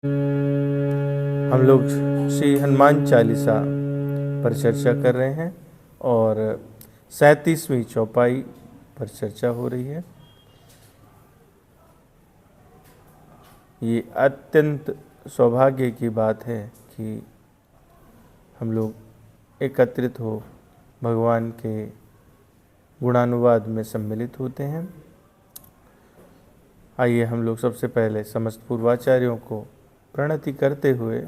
हम लोग श्री हनुमान चालीसा पर चर्चा कर रहे हैं और 37वीं चौपाई पर चर्चा हो रही है। ये अत्यंत सौभाग्य की बात है कि हम लोग एकत्रित हो भगवान के गुणानुवाद में सम्मिलित होते हैं। आइए हम लोग सबसे पहले समस्त पूर्वाचार्यों को प्रणति करते हुए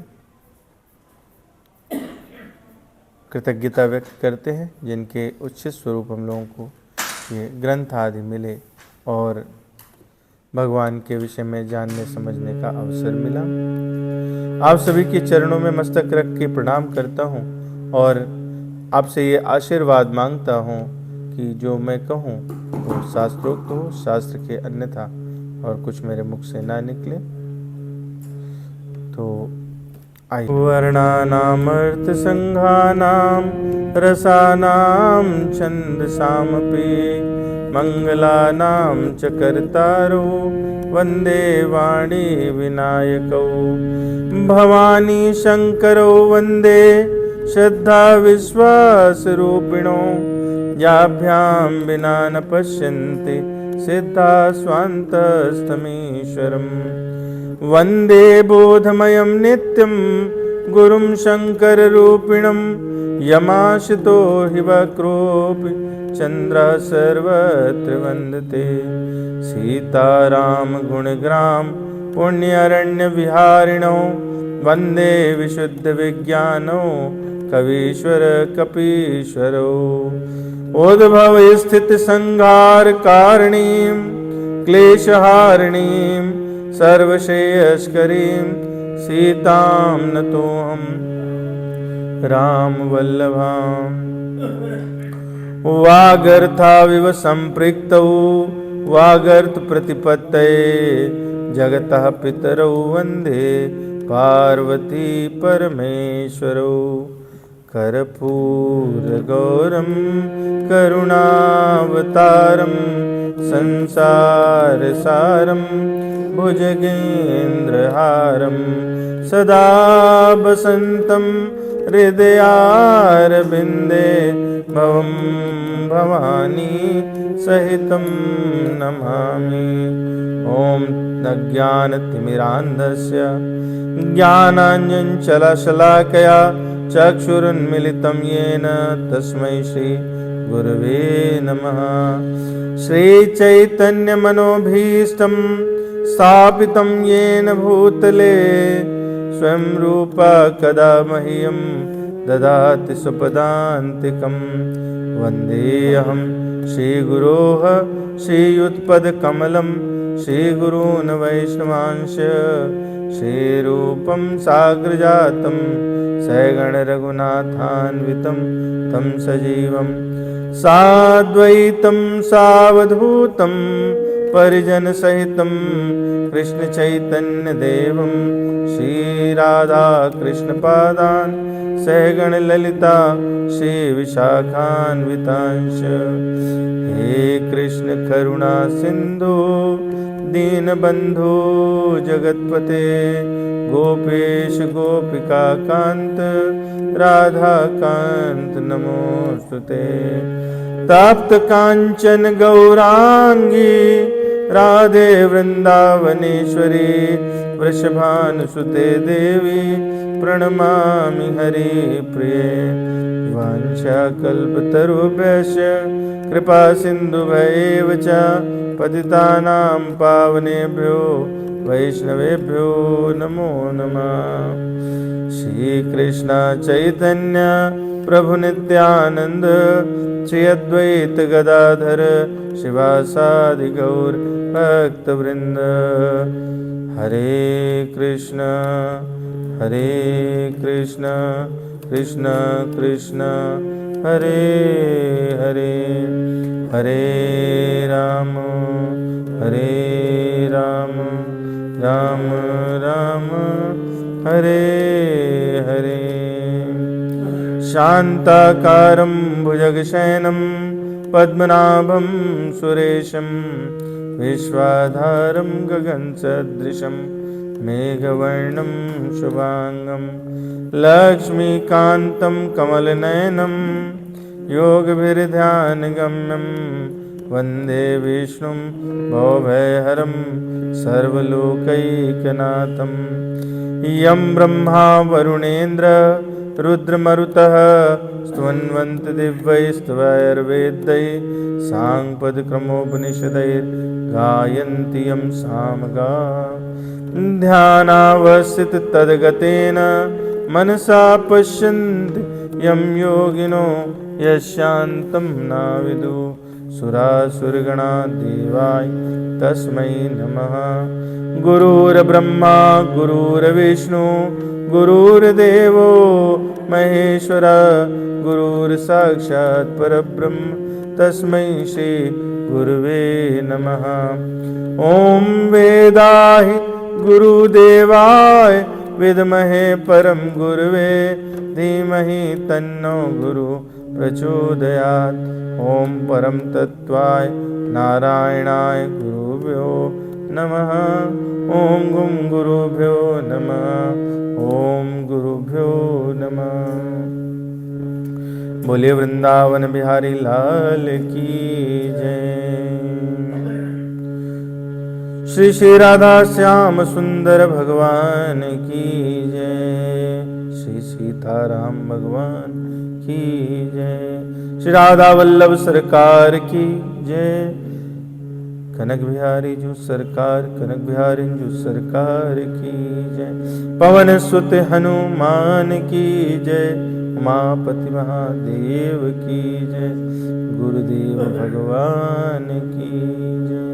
कृतज्ञता व्यक्त करते हैं, जिनके उच्च स्वरूप हम लोगों को ये ग्रंथ आदि मिले और भगवान के विषय में जानने समझने का अवसर मिला। आप सभी के चरणों में मस्तक रख के प्रणाम करता हूँ और आपसे ये आशीर्वाद मांगता हूँ कि जो मैं कहूँ वो शास्त्रोक्त हो, शास्त्र के अन्यथा और कुछ मेरे मुख से ना निकले। तो आइए। वर्णानामर्थ संघानां रसानां छंदसामपि मंगलानां च कर्तारो वंदे वाणी विनायकौ भवानी शंकरो वंदे श्रद्धा विश्वास रूपिणो याभ्यां विना न पश्यन्ति सिद्धा स्वान्तस्तमीश्वरम् वंदे बोधमयं नित्यं गुरुं शंकररूपिणं यमाशितो हि वक्रोऽपि चन्द्रः सर्वत्र वन्दते सीताराम गुणग्राम पुण्यरण्यविहारिणो वन्दे विशुद्धविज्ञानो कवीश्वर कपीश्वरो उद्भव स्थित संहार कारणीं क्लेशहारिणीं सर्वश्रेयस्करीं सीतां नतोऽहं रामवल्लभाम् वागर्थाविव सम्पृक्तौ वागर्थप्रतिपत्तये जगतः पितरौ वन्दे पार्वती परमेश्वरौ कर्पूरगौरं करुणावतारं संसारसारं भुजगेन्द्रहारं सदा वसन्तं हृदयारविन्दे भवं भवानी सहितं नमामि। ॐ अज्ञानतिमिरान्धस्य ज्ञानाञ्जनशलाकया चक्षुरुन्मिलितं येन तस्मै श्री गुरवे नमः। श्रीचैतन्यमनोभीष्टं स्थापितं येन भूतले स्वयं रूपा कदा मह्यं ददाति स्वपदान्तिकं वन्देऽहं श्रीगुरोः श्रीयुतपदकमलं श्रीगुरून् वैष्णवांश श्रीरूपं साग्रजातं सगणरघुनाथान्वितं तं सजीवं साद्वैतं सावधूतं परिजनसहितं कृष्णचैतन्यदेवं श्रीराधाकृष्णपादान् सहगणललिता श्रीविशाखान्वितांश। हे कृष्ण करुणा सिन्धु दीनबन्धो जगत्पते गोपेश गोपिकान्त राधाकान्त नमोस्तुते। तप्त कांचन गौरांगी राधे वृंदावनेश्वरी वृषभानुसुते देवी प्रणमामि हरिप्रिये। वाञ्छाकल्पतरुभ्यश्च कृपा सिन्धुभ्यैव च पतितानां पावनेभ्यो वैष्णवेभ्यो नमो नमः। श्रीकृष्ण चैतन्य प्रभु नित्यानंद श्री अद्वैत गदाधर शिवासादि गौर भक्तवृंद। हरे कृष्ण कृष्ण कृष्ण हरे हरे हरे राम राम राम हरे हरे। शान्ताकारं भुजगशयनं पद्मनाभं सुरेशं विश्वाधारं गगनसदृशं मेघवर्णं शुभांगं लक्ष्मीकान्तं कमलनयनं योगभिर्ध्यानगम्यं वन्दे विष्णुं भवभयहरं सर्वलोकैकनाथं। यं ब्रह्मा वरुणेन्द्र रुद्रमरुतः स्तवन्वन्ति दिव्यैस्तवैर्वेदैः साङ्गपदक्रमोपनिषदैर्गायन्ति यं सामगाः। ध्यानावस्थिततद्गतेन मनसा पश्यन्ति यं योगिनो यशान्तं नाविदुः सुरासुरगणा देवाय तस्मै नमः। गुरुर्ब्रह्मा गुरुर्विष्णु गुरुर्देवो महेश्वरः गुरुर्साक्षात् परब्रह्म तस्मै श्री गुरुवे नमः। ॐ वेदाहि गुरुदेवाय विद्महे परम गुरुवे धीमहि तन्नो गुरु प्रचोदयात्। ॐ परम तत्त्वाय नारायणाय गुरुभ्यो नमः। ॐ गुं गुरुभ्यो नमः। ॐ गुरुभ्यो नमः। बोलिए वृंदावन बिहारी लाल की जय। श्री श्री राधा श्याम सुंदर भगवान की जय। श्री सीताराम भगवान की जय। श्री राधा वल्लभ सरकार की जय। कनक बिहारी जू सरकार, कनक बिहारी जू सरकार की जय। पवन सुत हनुमान की जय। उमापति महादेव की जय। गुरुदेव भगवान की जय।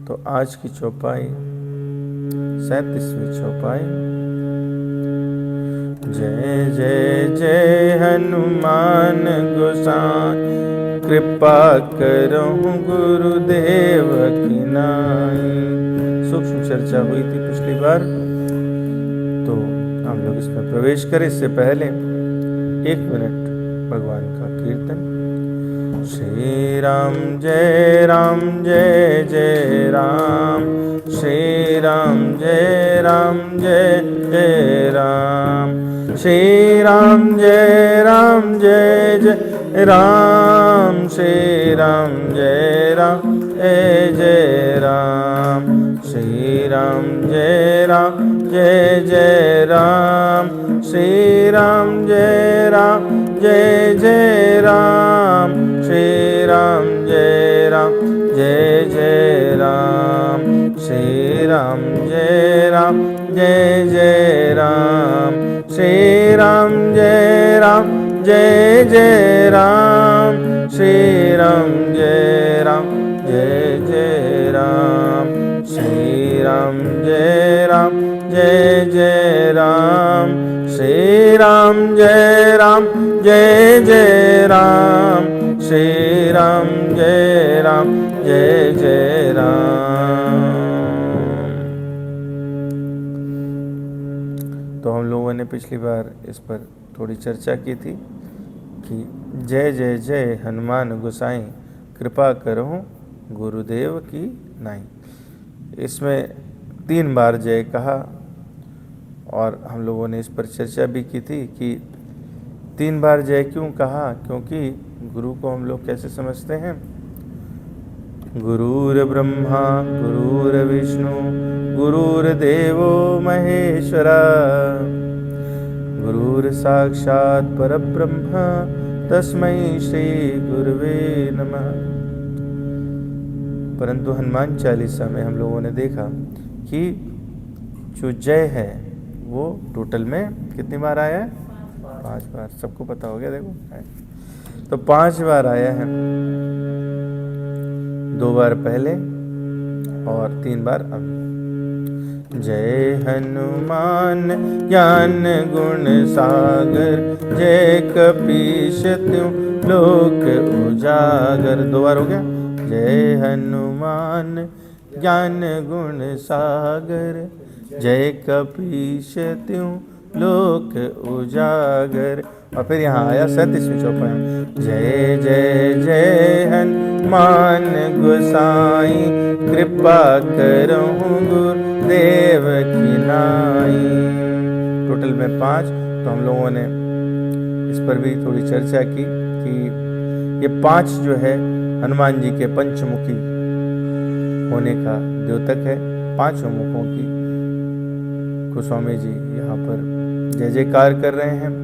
तो आज की चौपाई 37वीं चौपाई। जय जय जय हनुमान गोसाई कृपा करो गुरुदेव की नाई। सूक्ष्म चर्चा हुई थी पिछली बार, तो हम लोग इसमें प्रवेश करें। इससे पहले 1 मिनट भगवान का कीर्तन। श्री राम जय जय राम। श्री राम जय जय राम। श्री राम जय जय राम। श्री राम जय जय राम। श्री राम जय जय राम। श्री राम जय जय राम। श्री राम जय जय राम। श्री राम जय जय राम। श्री राम जय जय राम। श्री राम जय जय राम। श्री राम जय जय राम। श्री राम जय जय राम। श्री राम जय जय राम। तो हम लोगों ने पिछली बार इस पर थोड़ी चर्चा की थी कि जय जय जय हनुमान गोसाई कृपा करो गुरुदेव की नाई। इसमें 3 बार जय कहा और हम लोगों ने इस पर चर्चा भी की थी कि 3 बार जय क्यों कहा, क्योंकि गुरु को हम लोग कैसे समझते हैं। गुरुर ब्रह्मा गुरुर्विष्णु गुरुर्देवो महेश्वरा गुरुर साक्षात् परब्रह्म तस्मै श्री गुरुवे नमः। परंतु हनुमान चालीसा में हम लोगों ने देखा कि जो जय है वो टोटल में कितनी बार आया है? 5 बार। सबको पता हो गया, देखो तो 5 बार आया है। 2 बार पहले और 3 बार अब। जय हनुमान ज्ञान गुण सागर जय कपीश त्यों लोक उजागर। 2 बार हो गया। जय हनुमान ज्ञान गुण सागर जय कपीश त्यों लोक उजागर। और फिर यहाँ आया 37वीं चौपाई में, जय जय जय हनुमान गोसाई, कृपा करो गुरुदेव की नाई। टोटल में 5। तो हम लोगों ने इस पर भी थोड़ी चर्चा की कि ये 5 जो है हनुमान जी के पंचमुखी होने का द्योतक है। 5 मुखों की गोस्वामी जी यहाँ पर जय जयकार कर रहे हैं।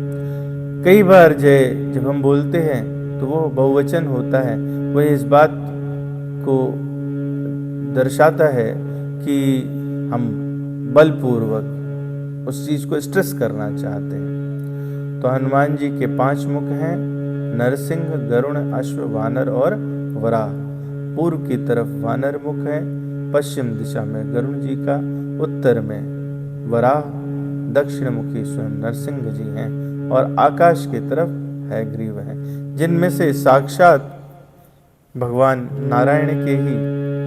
कई बार जय जब हम बोलते हैं तो वो बहुवचन होता है। वह इस बात को दर्शाता है कि हम बलपूर्वक उस चीज को स्ट्रेस करना चाहते हैं। तो हनुमान जी के 5 मुख हैं, नरसिंह, गरुण, अश्व, वानर और वराह। पूर्व की तरफ वानर मुख है, पश्चिम दिशा में गरुण जी का, उत्तर में वराह, दक्षिण मुखी स्वयं नरसिंह जी हैं और आकाश की तरफ है ग्रीव है, जिनमें से साक्षात भगवान नारायण के ही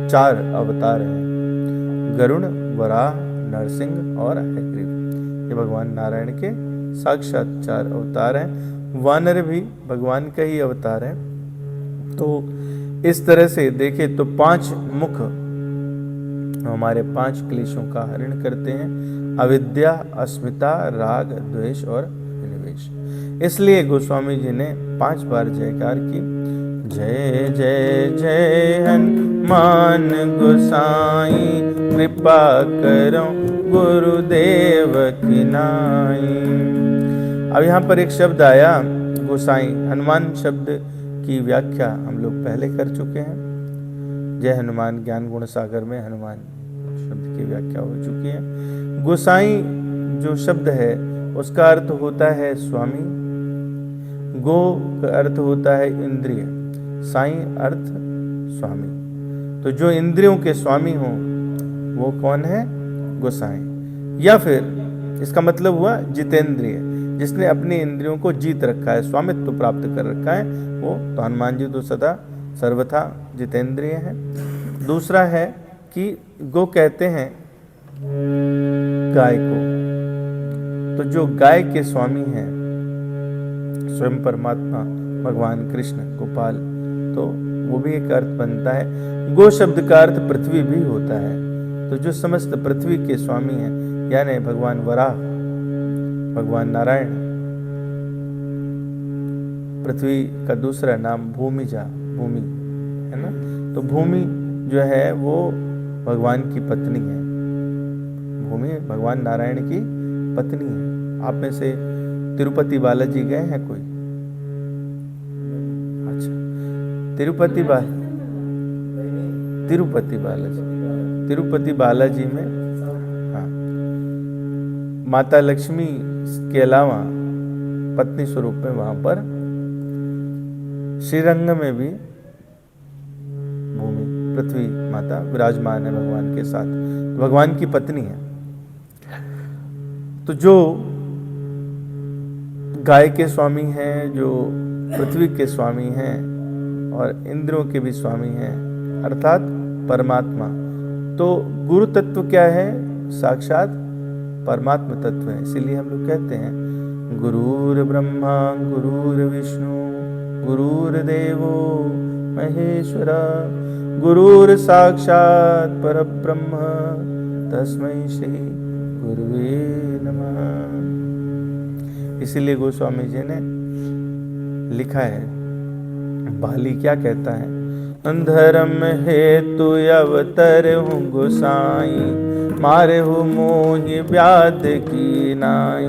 4 अवतार हैं, गरुण, वराह, नरसिंह और हयग्रीव। ये भगवान नारायण के साक्षात 4 अवतार हैं। वानर भी भगवान का ही अवतार है। तो इस तरह से देखें तो 5 मुख हमारे 5 क्लेशों का हरण करते हैं, अविद्या, अस्मिता, राग, द्वेष और विनिवेश। इसलिए गोस्वामी जी ने 5 बार जयकार की, जय जय जय हनुमान गोसाई, कृपा करो गुरुदेव की नाई। अब यहाँ पर एक शब्द आया गोसाई। हनुमान शब्द की व्याख्या हम लोग पहले कर चुके हैं। जय हनुमान ज्ञान गुण सागर में हनुमान शब्द की व्याख्या हो चुकी है। गोसाई जो शब्द है उसका अर्थ होता है स्वामी, गो का अर्थ होता है इंद्रिय, साई अर्थ स्वामी। तो जो इंद्रियों के स्वामी हो वो कौन है? गोसाई। या फिर इसका मतलब हुआ जितेंद्रिय, जिसने अपनी इंद्रियों को जीत रखा है, स्वामित्व प्राप्त कर रखा है वो। तो हनुमान जी तो सदा सर्वथा जितेंद्रिय है। दूसरा है कि गो कहते हैं गाय को। तो जो गाय के स्वामी हैं स्वयं परमात्मा भगवान कृष्ण गोपाल, तो वो भी एक अर्थ बनता है। गो शब्द का अर्थ पृथ्वी भी होता है। तो जो समस्त पृथ्वी के स्वामी हैं यानी भगवान वराह, भगवान नारायण। पृथ्वी का दूसरा नाम भूमिजा, भूमि है ना। तो भूमि जो है वो भगवान की पत्नी है। भूमि भगवान नारायण की पत्नी है। आप में से तिरुपति बालाजी गए हैं कोई? अच्छा, तिरुपति बालाजी में हाँ, माता लक्ष्मी के अलावा पत्नी स्वरूप में वहां पर श्रीरंग में भी भूमि पृथ्वी माता विराजमान है भगवान के साथ, तो भगवान की पत्नी है। तो जो गाय के स्वामी हैं, जो पृथ्वी के स्वामी हैं और इंद्रियों के भी स्वामी हैं, अर्थात परमात्मा। तो गुरु तत्व क्या है? साक्षात परमात्मा तत्व है। इसीलिए हम लोग कहते हैं गुरुर ब्रह्मा गुरुर विष्णु गुरुर्देवो महेश्वरा गुरुर साक्षात परब्रह्म तस्मै श्री गुरुवे नमः। इसीलिए गोस्वामी जी ने लिखा है, बाली क्या कहता है? धर्म हेतु अवतर हूँ गोसाई, मारे हूँ मोहि व्याध की नाई।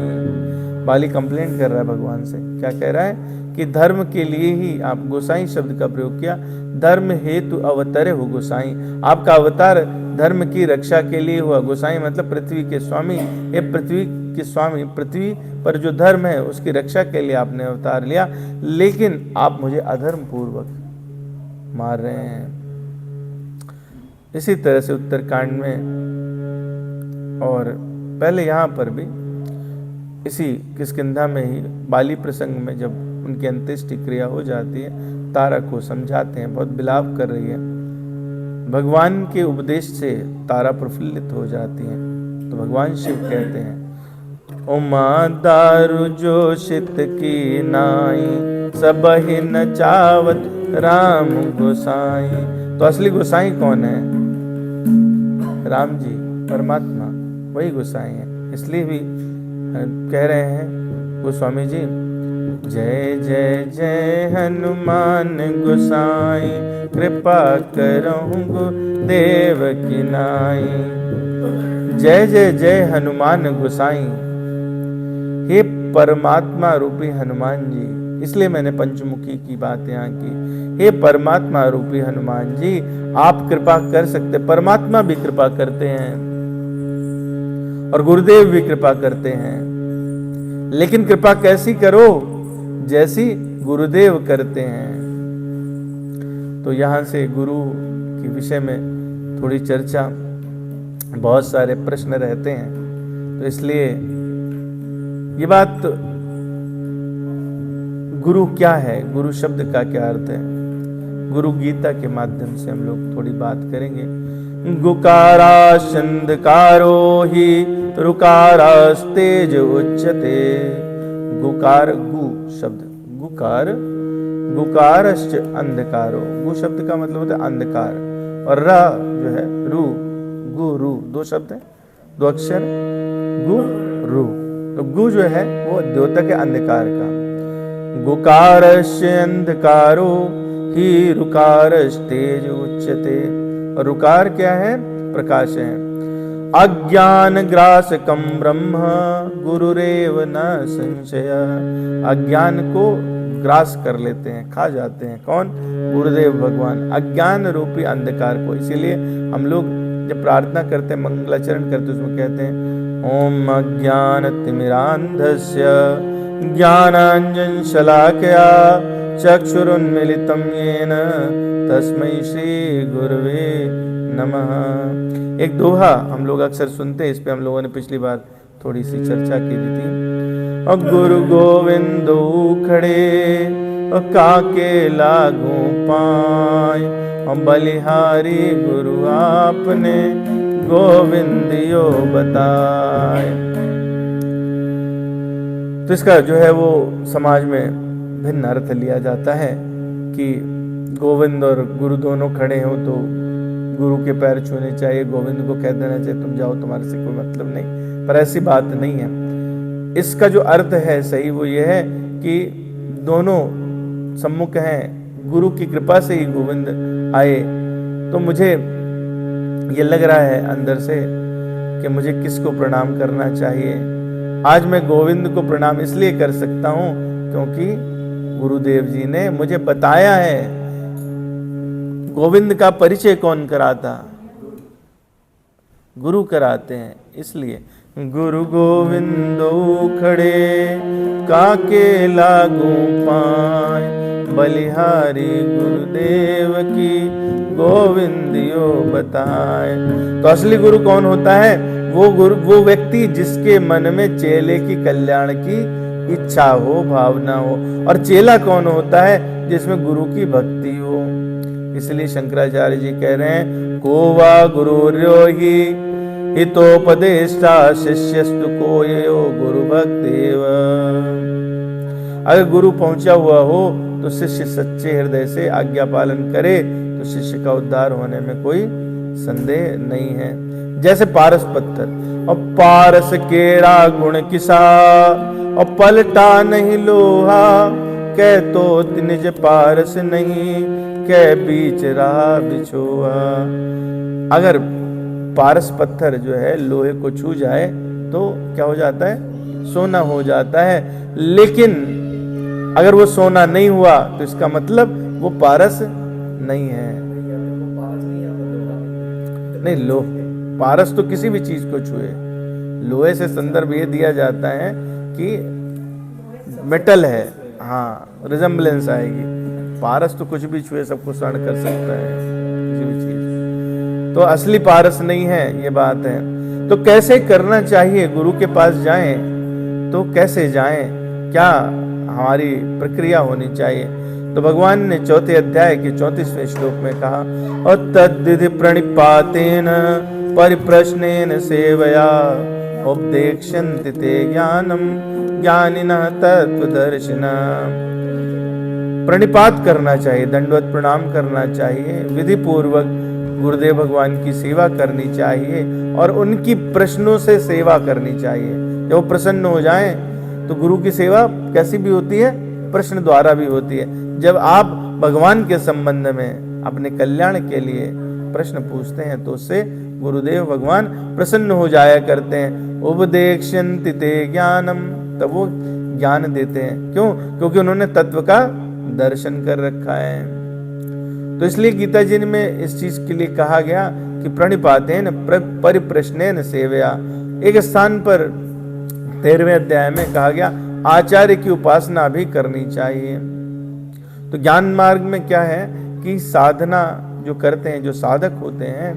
बाली कंप्लेंट कर रहा है भगवान से। क्या कह रहा है? कि धर्म के लिए ही आप गोसाई शब्द का प्रयोग किया। धर्म हेतु अवतरे हो गोसाई, आपका अवतार धर्म की रक्षा के लिए हुआ। गोसाई मतलब पृथ्वी के स्वामी। ये पृथ्वी के स्वामी, पृथ्वी पर जो धर्म है उसकी रक्षा के लिए आपने अवतार लिया, लेकिन आप मुझे अधर्म पूर्वक मार रहे हैं। इसी तरह से उत्तरकांड में और पहले यहाँ पर भी इसी किष्किंधा में ही बाली प्रसंग में जब उनकी अंत्येष्टि क्रिया हो जाती है, तारा को समझाते हैं, बहुत विलाप कर रही है। भगवान के उपदेश से तारा प्रफुल्लित हो जाती है। तो भगवान शिव कहते हैं उमा दारु जोशित की नाई, सबहि नचावत राम गोसाई। तो असली गोसाई कौन है? राम जी, परमात्मा, वही गोसाई है। इसलिए भी कह रहे हैं गोस्वामी जी, जय जय जय हनुमान गोसाई, कृपा करहु गुरुदेव की नाई। जय जय जय हनुमान गोसाई, हे परमात्मा रूपी हनुमान जी। इसलिए मैंने पंचमुखी की बात यहाँ की। हे परमात्मा रूपी हनुमान जी, आप कृपा कर सकते, परमात्मा भी कृपा करते हैं और गुरुदेव भी कृपा करते हैं, लेकिन कृपा कैसी करो? जैसी गुरुदेव करते हैं। तो यहाँ से गुरु के विषय में थोड़ी चर्चा, बहुत सारे प्रश्न रहते हैं, तो इसलिए ये बात, गुरु क्या है, गुरु शब्द का क्या अर्थ है, गुरु गीता के माध्यम से हम लोग थोड़ी बात करेंगे। गुकारा छंदकारो ही ऋकारास्तेज उच्यते। गुकार, गु शब्द, गुकार, गुकारश्च अंधकारो। गु शब्द का मतलब होता है अंधकार, और र जो है रु, गु रु, दो शब्द है, दो अक्षर, गु रु। तो गु जो है वो द्योतक है अंधकार का। गुकारश्च अंधकारो ही ऋकारस्तेज उच्यते। और ऋकार क्या है? प्रकाश है। अज्ञान ग्रासकम ब्रह्म गुरुरेव न संशय। अज्ञान को ग्रास कर लेते हैं, खा जाते हैं। कौन? गुरुदेव भगवान, अज्ञान रूपी अंधकार को। इसीलिए हम लोग जब प्रार्थना करते हैं, मंगलाचरण करते हैं, उसमें कहते हैं ओम अज्ञान तिमिरांधस्य ज्ञानांजन शलाकया चक्षुरुन्मीलितं येन तस्मै श्री गुरुवे नमः। एक दोहा हम लोग अक्सर सुनते हैं, इस पे हम लोगों ने पिछली बार थोड़ी सी चर्चा की थी। और गुरु गोविंदो खड़े और काके लागू पाए, और बलिहारी गुरु आपने गोविंदियो बताए। तो इसका जो है वो समाज में भिन्न अर्थ लिया जाता है कि गोविंद और गुरु दोनों खड़े हो तो गुरु के पैर छूने चाहिए, गोविंद को कह देना चाहिए तुम जाओ, तुम्हारे से कोई मतलब नहीं। पर ऐसी बात नहीं है। इसका जो अर्थ है सही वो ये है कि दोनों सम्मुख हैं, गुरु की कृपा से ही गोविंद आए। तो मुझे ये लग रहा है अंदर से कि मुझे किसको प्रणाम करना चाहिए। आज मैं गोविंद को प्रणाम इसलिए कर सकता हूँ क्योंकि गुरुदेव जी ने मुझे बताया है। गोविंद का परिचय कौन कराता? गुरु कराते हैं। इसलिए गुरु गोविंदो खड़े काके लागू पाए, बलिहारी गुरुदेव की गोविंदियो बताए। तो असली गुरु कौन होता है? वो व्यक्ति जिसके मन में चेले की कल्याण की इच्छा हो, भावना हो। और चेला कौन होता है? जिसमें गुरु की भक्ति हो। इसलिए शंकराचार्य जी कह रहे हैं कोवा गुरुर्यो ही हितोपदेष्टा शिष्यस्तु कोयो गुरु भक्तेव। अगर गुरु पहुंचा हुआ हो तो शिष्य सच्चे हृदय से आज्ञा पालन करे तो शिष्य का उद्धार होने में कोई संदेह नहीं है। जैसे पारस पत्थर, और पारस केड़ा गुण किसा, और पलटा नहीं लोहा, कह तो निज पारस नहीं, कह बीच रहा बिछोआ। अगर पारस पत्थर जो है लोहे को छू जाए तो क्या हो जाता है? सोना हो जाता है। लेकिन अगर वो सोना नहीं हुआ तो इसका मतलब वो पारस नहीं है। नहीं, पारस तो किसी भी चीज को छुए। लोहे से संदर्भ ये दिया जाता है कि मेटल है, हाँ, रिजेम्बलेंस आएगी। पारस तो कुछ भी छुए सबको स्वर्ण कर सकता है, किसी भी चीज। तो असली पारस नहीं है, ये बात है। तो कैसे करना चाहिए? गुरु के पास जाएं तो कैसे जाएं? क्या हमारी प्रक्रिया होनी चाहिए? तो भगवान ने 4 अध्याय के 34वें श्लोक में कहा, और तद्विधि प्रणिपातेन परिप्रश्नेन सेवया उपदेक्ष्यन्ति ते ज्ञानम ज्ञानिनः तत्त्वदर्शिनः। प्रणिपात करना चाहिए, दंडवत प्रणाम करना चाहिए, विधि पूर्वक गुरुदेव भगवान की सेवा करनी चाहिए और उनकी प्रश्नों से सेवा करनी चाहिए। जब वो प्रसन्न हो जाएं तो गुरु की सेवा कैसी भी होती है, प्रश्न द्वारा भी होती है। जब आप भगवान के संबंध में अपने कल्याण के लिए प्रश्न पूछते हैं तो उससे गुरुदेव भगवान प्रसन्न हो जाया करते हैं। उपदेक्ष्यन्ति ते ज्ञानम, तब वो ज्ञान देते हैं। क्यों? क्योंकि उन्होंने तत्व का दर्शन कर रखा है। तो इसलिए गीता जी में इस चीज के लिए कहा गया कि प्रणिपातेन परिप्रश्नेन सेवया। एक स्थान पर 13वें अध्याय में कहा गया आचार्य की उपासना भी करनी चाहिए। तो ज्ञान मार्ग में क्या है कि साधना जो करते हैं, जो साधक होते हैं,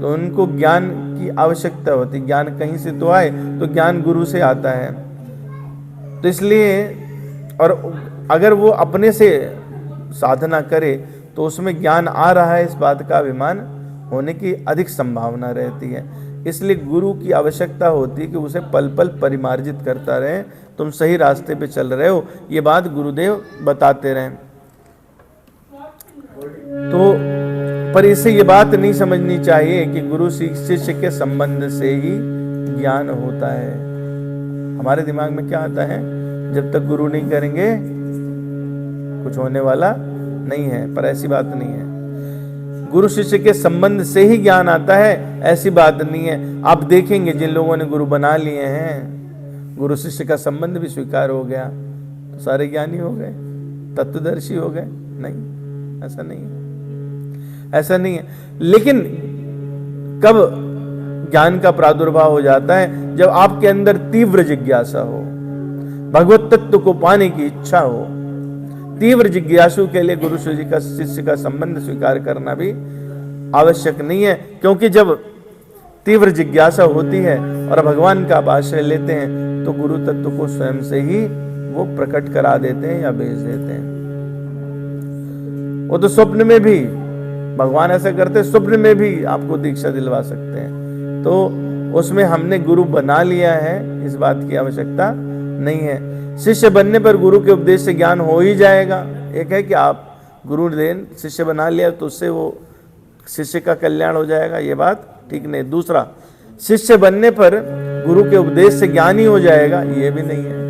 तो उनको ज्ञान की आवश्यकता होती है। ज्ञान कहीं से तो आए, तो ज्ञान गुरु से आता है। तो इसलिए, और अगर वो अपने से साधना करे तो उसमें ज्ञान आ रहा है, इस बात का अभिमान होने की अधिक संभावना रहती है। इसलिए गुरु की आवश्यकता होती है कि उसे पल पल परिमार्जित करता रहे, तुम सही रास्ते पे चल रहे हो, ये बात गुरुदेव बताते रहें। तो पर इससे ये बात नहीं समझनी चाहिए कि गुरु शिष्य के संबंध से ही ज्ञान होता है। हमारे दिमाग में क्या आता है, जब तक गुरु नहीं करेंगे कुछ होने वाला नहीं है, पर ऐसी बात नहीं है। गुरु शिष्य के संबंध से ही ज्ञान आता है, ऐसी बात नहीं है। आप देखेंगे जिन लोगों ने गुरु बना लिए हैं, गुरु शिष्य का संबंध भी स्वीकार हो गया तो सारे ज्ञानी हो गए, तत्वदर्शी हो गए। नहीं, ऐसा नहीं है, ऐसा नहीं है। लेकिन कब ज्ञान का प्रादुर्भाव हो जाता है? जब आपके अंदर तीव्र जिज्ञासा हो, भगवत तत्व को पाने की इच्छा हो। तीव्र जिज्ञासु के लिए गुरु शिष्य का संबंध स्वीकार करना भी आवश्यक नहीं है, क्योंकि जब तीव्र जिज्ञासा होती है और भगवान का आश्रय लेते हैं तो गुरु तत्व को स्वयं से ही वो प्रकट करा देते हैं या भेज देते हैं। वो तो स्वप्न में भी भगवान ऐसा करते, स्वप्न में भी आपको दीक्षा दिलवा सकते हैं। तो उसमें हमने गुरु बना लिया है, इस बात की आवश्यकता नहीं है। शिष्य बनने पर गुरु के उपदेश से ज्ञान हो ही जाएगा। एक है कि आप गुरु देन शिष्य बना लिया तो उससे वो शिष्य का कल्याण हो जाएगा, ये बात ठीक नहीं। दूसरा, शिष्य बनने पर गुरु के उपदेश से ज्ञान ही हो जाएगा, ये भी नहीं है।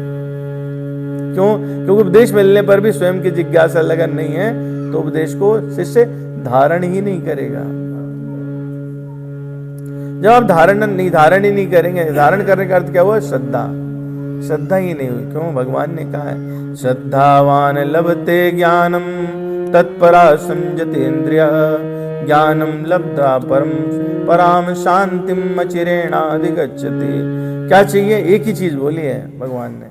क्यों? क्योंकि उपदेश मिलने पर भी स्वयं की जिज्ञासा लगन नहीं है तो उपदेश को शिष्य धारण ही नहीं करेगा। जब आप धारण ही नहीं करेंगे, धारण करने का अर्थ क्या हुआ? श्रद्धा ही नहीं हुई। क्यों? भगवान ने कहा है श्रद्धावान लभते ज्ञानम तत्परा संयते इंद्रिय ज्ञानम लब्धा पराम शांतिम अचिरेणाधिगच्छति। क्या चाहिए? एक ही चीज बोली है भगवान ने,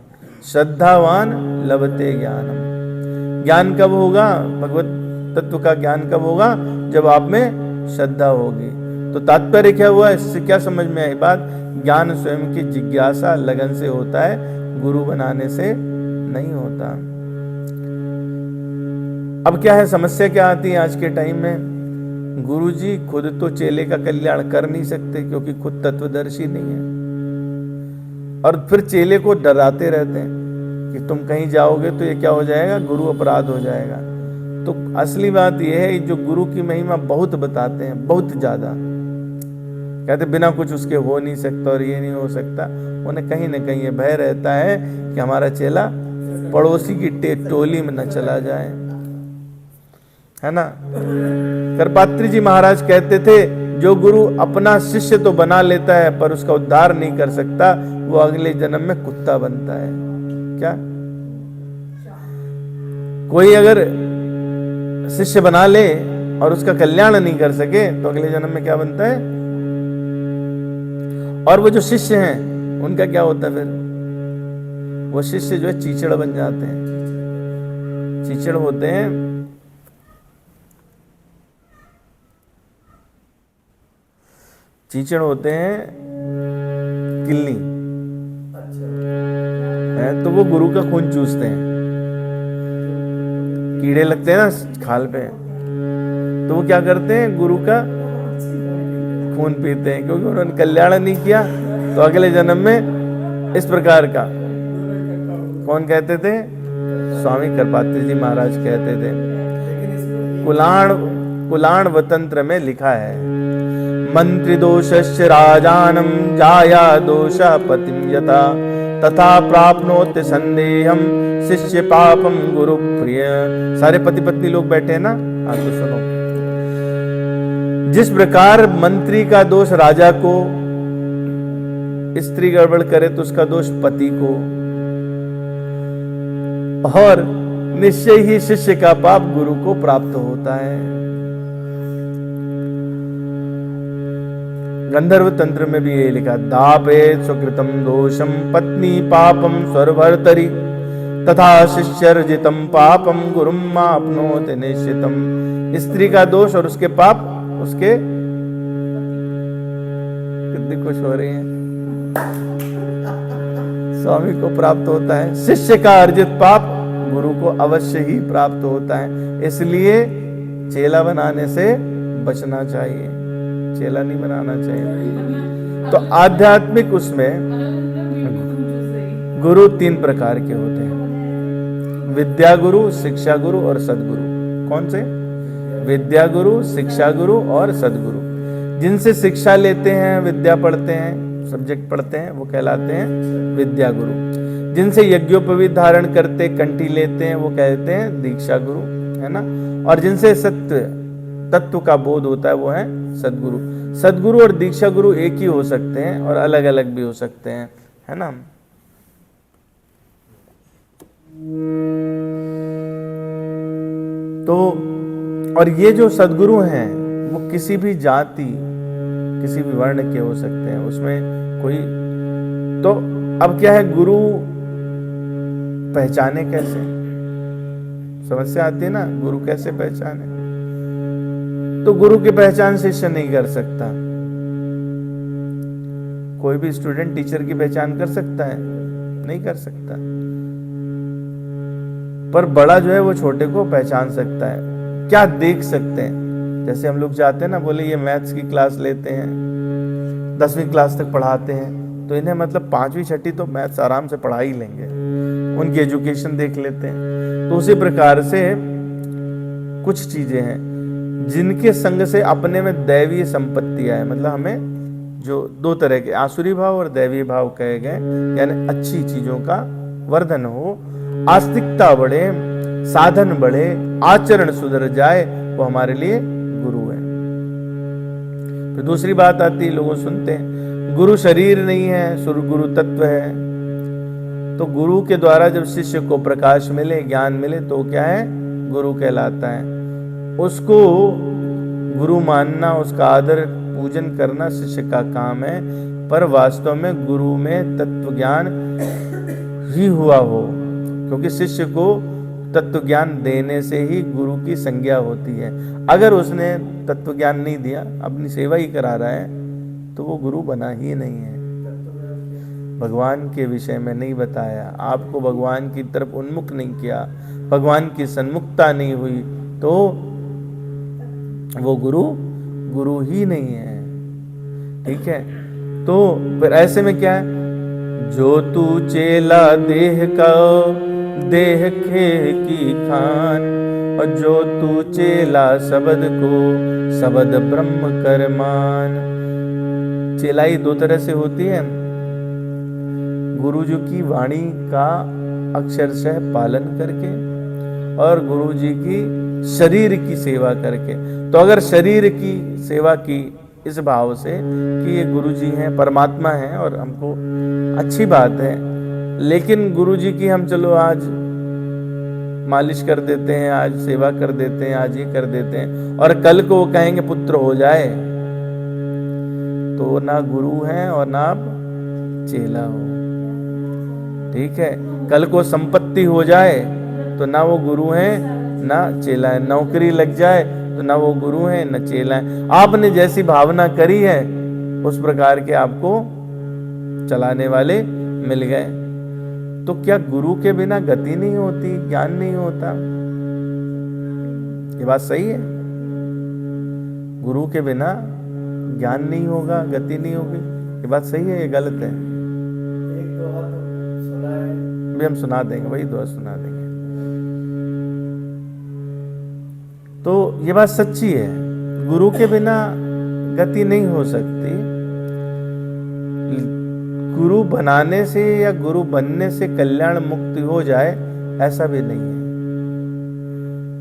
श्रद्धावान लभते ज्ञानम। ज्ञान कब होगा? भगवत तत्व का ज्ञान कब होगा? जब आप में श्रद्धा होगी। तो तात्पर्य क्या हुआ? इससे क्या समझ में आई बात? ज्ञान स्वयं की जिज्ञासा लगन से होता है, गुरु बनाने से नहीं होता। अब क्या है, समस्या क्या आती है आज के टाइम में? गुरुजी खुद तो चेले का कल्याण कर नहीं सकते क्योंकि खुद तत्वदर्शी नहीं है, और फिर चेले को डराते रहते हैं कि तुम कहीं जाओगे तो ये क्या हो जाएगा, गुरु अपराध हो जाएगा। तो असली बात यह है, जो गुरु की महिमा बहुत बताते हैं, बहुत ज्यादा कहते बिना कुछ उसके हो नहीं सकता और ये नहीं हो सकता, उन्हें कहीं ना कहीं ये भय रहता है कि हमारा चेला पड़ोसी की टोली में न चला जाए, है ना। करपात्री जी महाराज कहते थे, जो गुरु अपना शिष्य तो बना लेता है पर उसका उद्धार नहीं कर सकता, वो अगले जन्म में कुत्ता बनता है। क्या? कोई अगर शिष्य बना ले और उसका कल्याण नहीं कर सके तो अगले जन्म में क्या बनता है? और वो जो शिष्य हैं उनका क्या होता है फिर? वो शिष्य जो है चीचड़ बन जाते हैं। चीचड़ होते हैं, चीचड़ होते हैं किल्ली है, तो वो गुरु का खून चूसते हैं। कीड़े लगते हैं ना खाल पे, तो वो क्या करते हैं? गुरु का खून पीते हैं, क्योंकि उन्होंने कल्याण नहीं किया तो अगले जन्म में इस प्रकार का। कौन कहते थे? स्वामी कृपात्री जी महाराज कहते थे। कुलाण वतंत्र में लिखा है, मंत्री दोषस्य राजानम जाया दोषा पतिम यथा तथा प्राप्नोति संदेहम शिष्य पापम गुरु प्रिय। सारे पति पत्नी लोग बैठे हैं ना, हाँ तो सुनो। जिस प्रकार मंत्री का दोष राजा को, स्त्री गड़बड़ करे तो उसका दोष पति को, और निश्चय ही शिष्य का पाप गुरु को प्राप्त होता है। गंधर्व तंत्र में भी ये लिखा, दापे सुकृतम दोषम पत्नी पापम स्वरभर्तरी तथा शिष्यर्जितम पापम गुरुम माप्नोति निश्चितम। स्त्री का दोष और उसके पाप उसके, कितनी खुश हो रही हैं, स्वामी को प्राप्त होता है। शिष्य का अर्जित पाप गुरु को अवश्य ही प्राप्त होता है। इसलिए चेला बनाने से बचना चाहिए, चेला नहीं बनाना चाहिए। तो आध्यात्मिक उसमें गुरु 3 प्रकार के होते हैं, विद्या गुरु, शिक्षा गुरु और सदगुरु। कौन से? विद्या गुरु, शिक्षा गुरु और सदगुरु। जिनसे शिक्षा लेते हैं, विद्या पढ़ते हैं, सब्जेक्ट पढ़ते हैं, वो कहलाते हैं विद्या गुरु। जिनसे यज्ञोपवीत धारण करते, कंठी लेते हैं, वो कहते हैं दीक्षा गुरु, है ना। और जिनसे सत्य तत्व का बोध होता है, वो है सदगुरु। सदगुरु और दीक्षा गुरु एक ही हो सकते हैं और अलग अलग भी हो सकते हैं, है ना। तो और ये जो सदगुरु हैं वो किसी भी जाति, किसी भी वर्ण के हो सकते हैं, उसमें कोई। तो अब क्या है, गुरु पहचाने कैसे? समस्या आती है ना, गुरु कैसे पहचाने? तो गुरु की पहचान शिष्य नहीं कर सकता। कोई भी स्टूडेंट टीचर की पहचान कर सकता है? नहीं कर सकता। पर बड़ा जो है वो छोटे को पहचान सकता है। क्या देख सकते हैं? जैसे हम लोग जाते हैं ना, बोले ये मैथ्स की क्लास लेते हैं, 10वीं क्लास तक पढ़ाते हैं, तो इन्हें मतलब 5वीं 6वीं तो मैथ्स आराम से पढ़ा ही लेंगे, उनकी एजुकेशन देख लेते हैं। तो उसी प्रकार से कुछ चीजें हैं जिनके संग से अपने में दैवीय संपत्ति आए, मतलब हमें जो 2 तरह के आसुरी भाव और दैवीय भाव कहे गए, यानी अच्छी चीजों का वर्धन हो, आस्तिकता बढ़े, साधन बढ़े, आचरण सुधर जाए, वो हमारे लिए गुरु है। फिर दूसरी बात आती है, लोगों सुनते हैं गुरु शरीर नहीं है, सुर गुरु तत्व है। तो गुरु के द्वारा जब शिष्य को प्रकाश मिले, ज्ञान मिले, तो क्या है? गुरु कहलाता है। उसको गुरु मानना, उसका आदर पूजन करना शिष्य का काम है। पर वास्तव में गुरु में तत्व ज्ञान ही हुआ हो, क्योंकि शिष्य को तत्व ज्ञान देने से ही गुरु की संज्ञा होती है। अगर उसने तत्व ज्ञान नहीं दिया, अपनी सेवा ही करा रहा है, तो वो गुरु बना ही नहीं है। भगवान के विषय में नहीं बताया, आपको भगवान की तरफ उन्मुख नहीं किया, भगवान की सन्मुखता नहीं हुई, तो वो गुरु ही नहीं है। ठीक है। तो फिर ऐसे में क्या है, जो तू चेला देह का देह खे की खान, और जो तू चेला शब्द को शब्द ब्रह्म कर मान। चेलाई 2 तरह से होती है, गुरु जी की वाणी का अक्षरशः पालन करके और गुरु जी की शरीर की सेवा करके। तो अगर शरीर की सेवा की इस भाव से कि ये गुरु जी हैं, परमात्मा हैं और हमको अच्छी बात है, लेकिन गुरु जी की हम चलो आज मालिश कर देते हैं, आज सेवा कर देते हैं, आज ये कर देते हैं, और कल को वो कहेंगे पुत्र हो जाए, तो ना गुरु हैं और ना आप चेला हो। ठीक है। कल को संपत्ति हो जाए तो ना वो गुरु हैं ना चेला है, नौकरी लग जाए तो ना वो गुरु हैं ना चेला है। आपने जैसी भावना करी है उस प्रकार के आपको चलाने वाले मिल गए। तो क्या गुरु के बिना गति नहीं होती, ज्ञान नहीं होता? ये बात सही है। गुरु के बिना ज्ञान नहीं होगा, गति नहीं होगी, ये बात सही है, ये गलत है? एक दोहा तो सुना है। भी हम सुना देंगे, वही दोहा सुना देंगे। तो ये बात सच्ची है, गुरु के बिना गति नहीं हो सकती। गुरु बनाने से या गुरु बनने से कल्याण मुक्ति हो जाए, ऐसा भी नहीं है।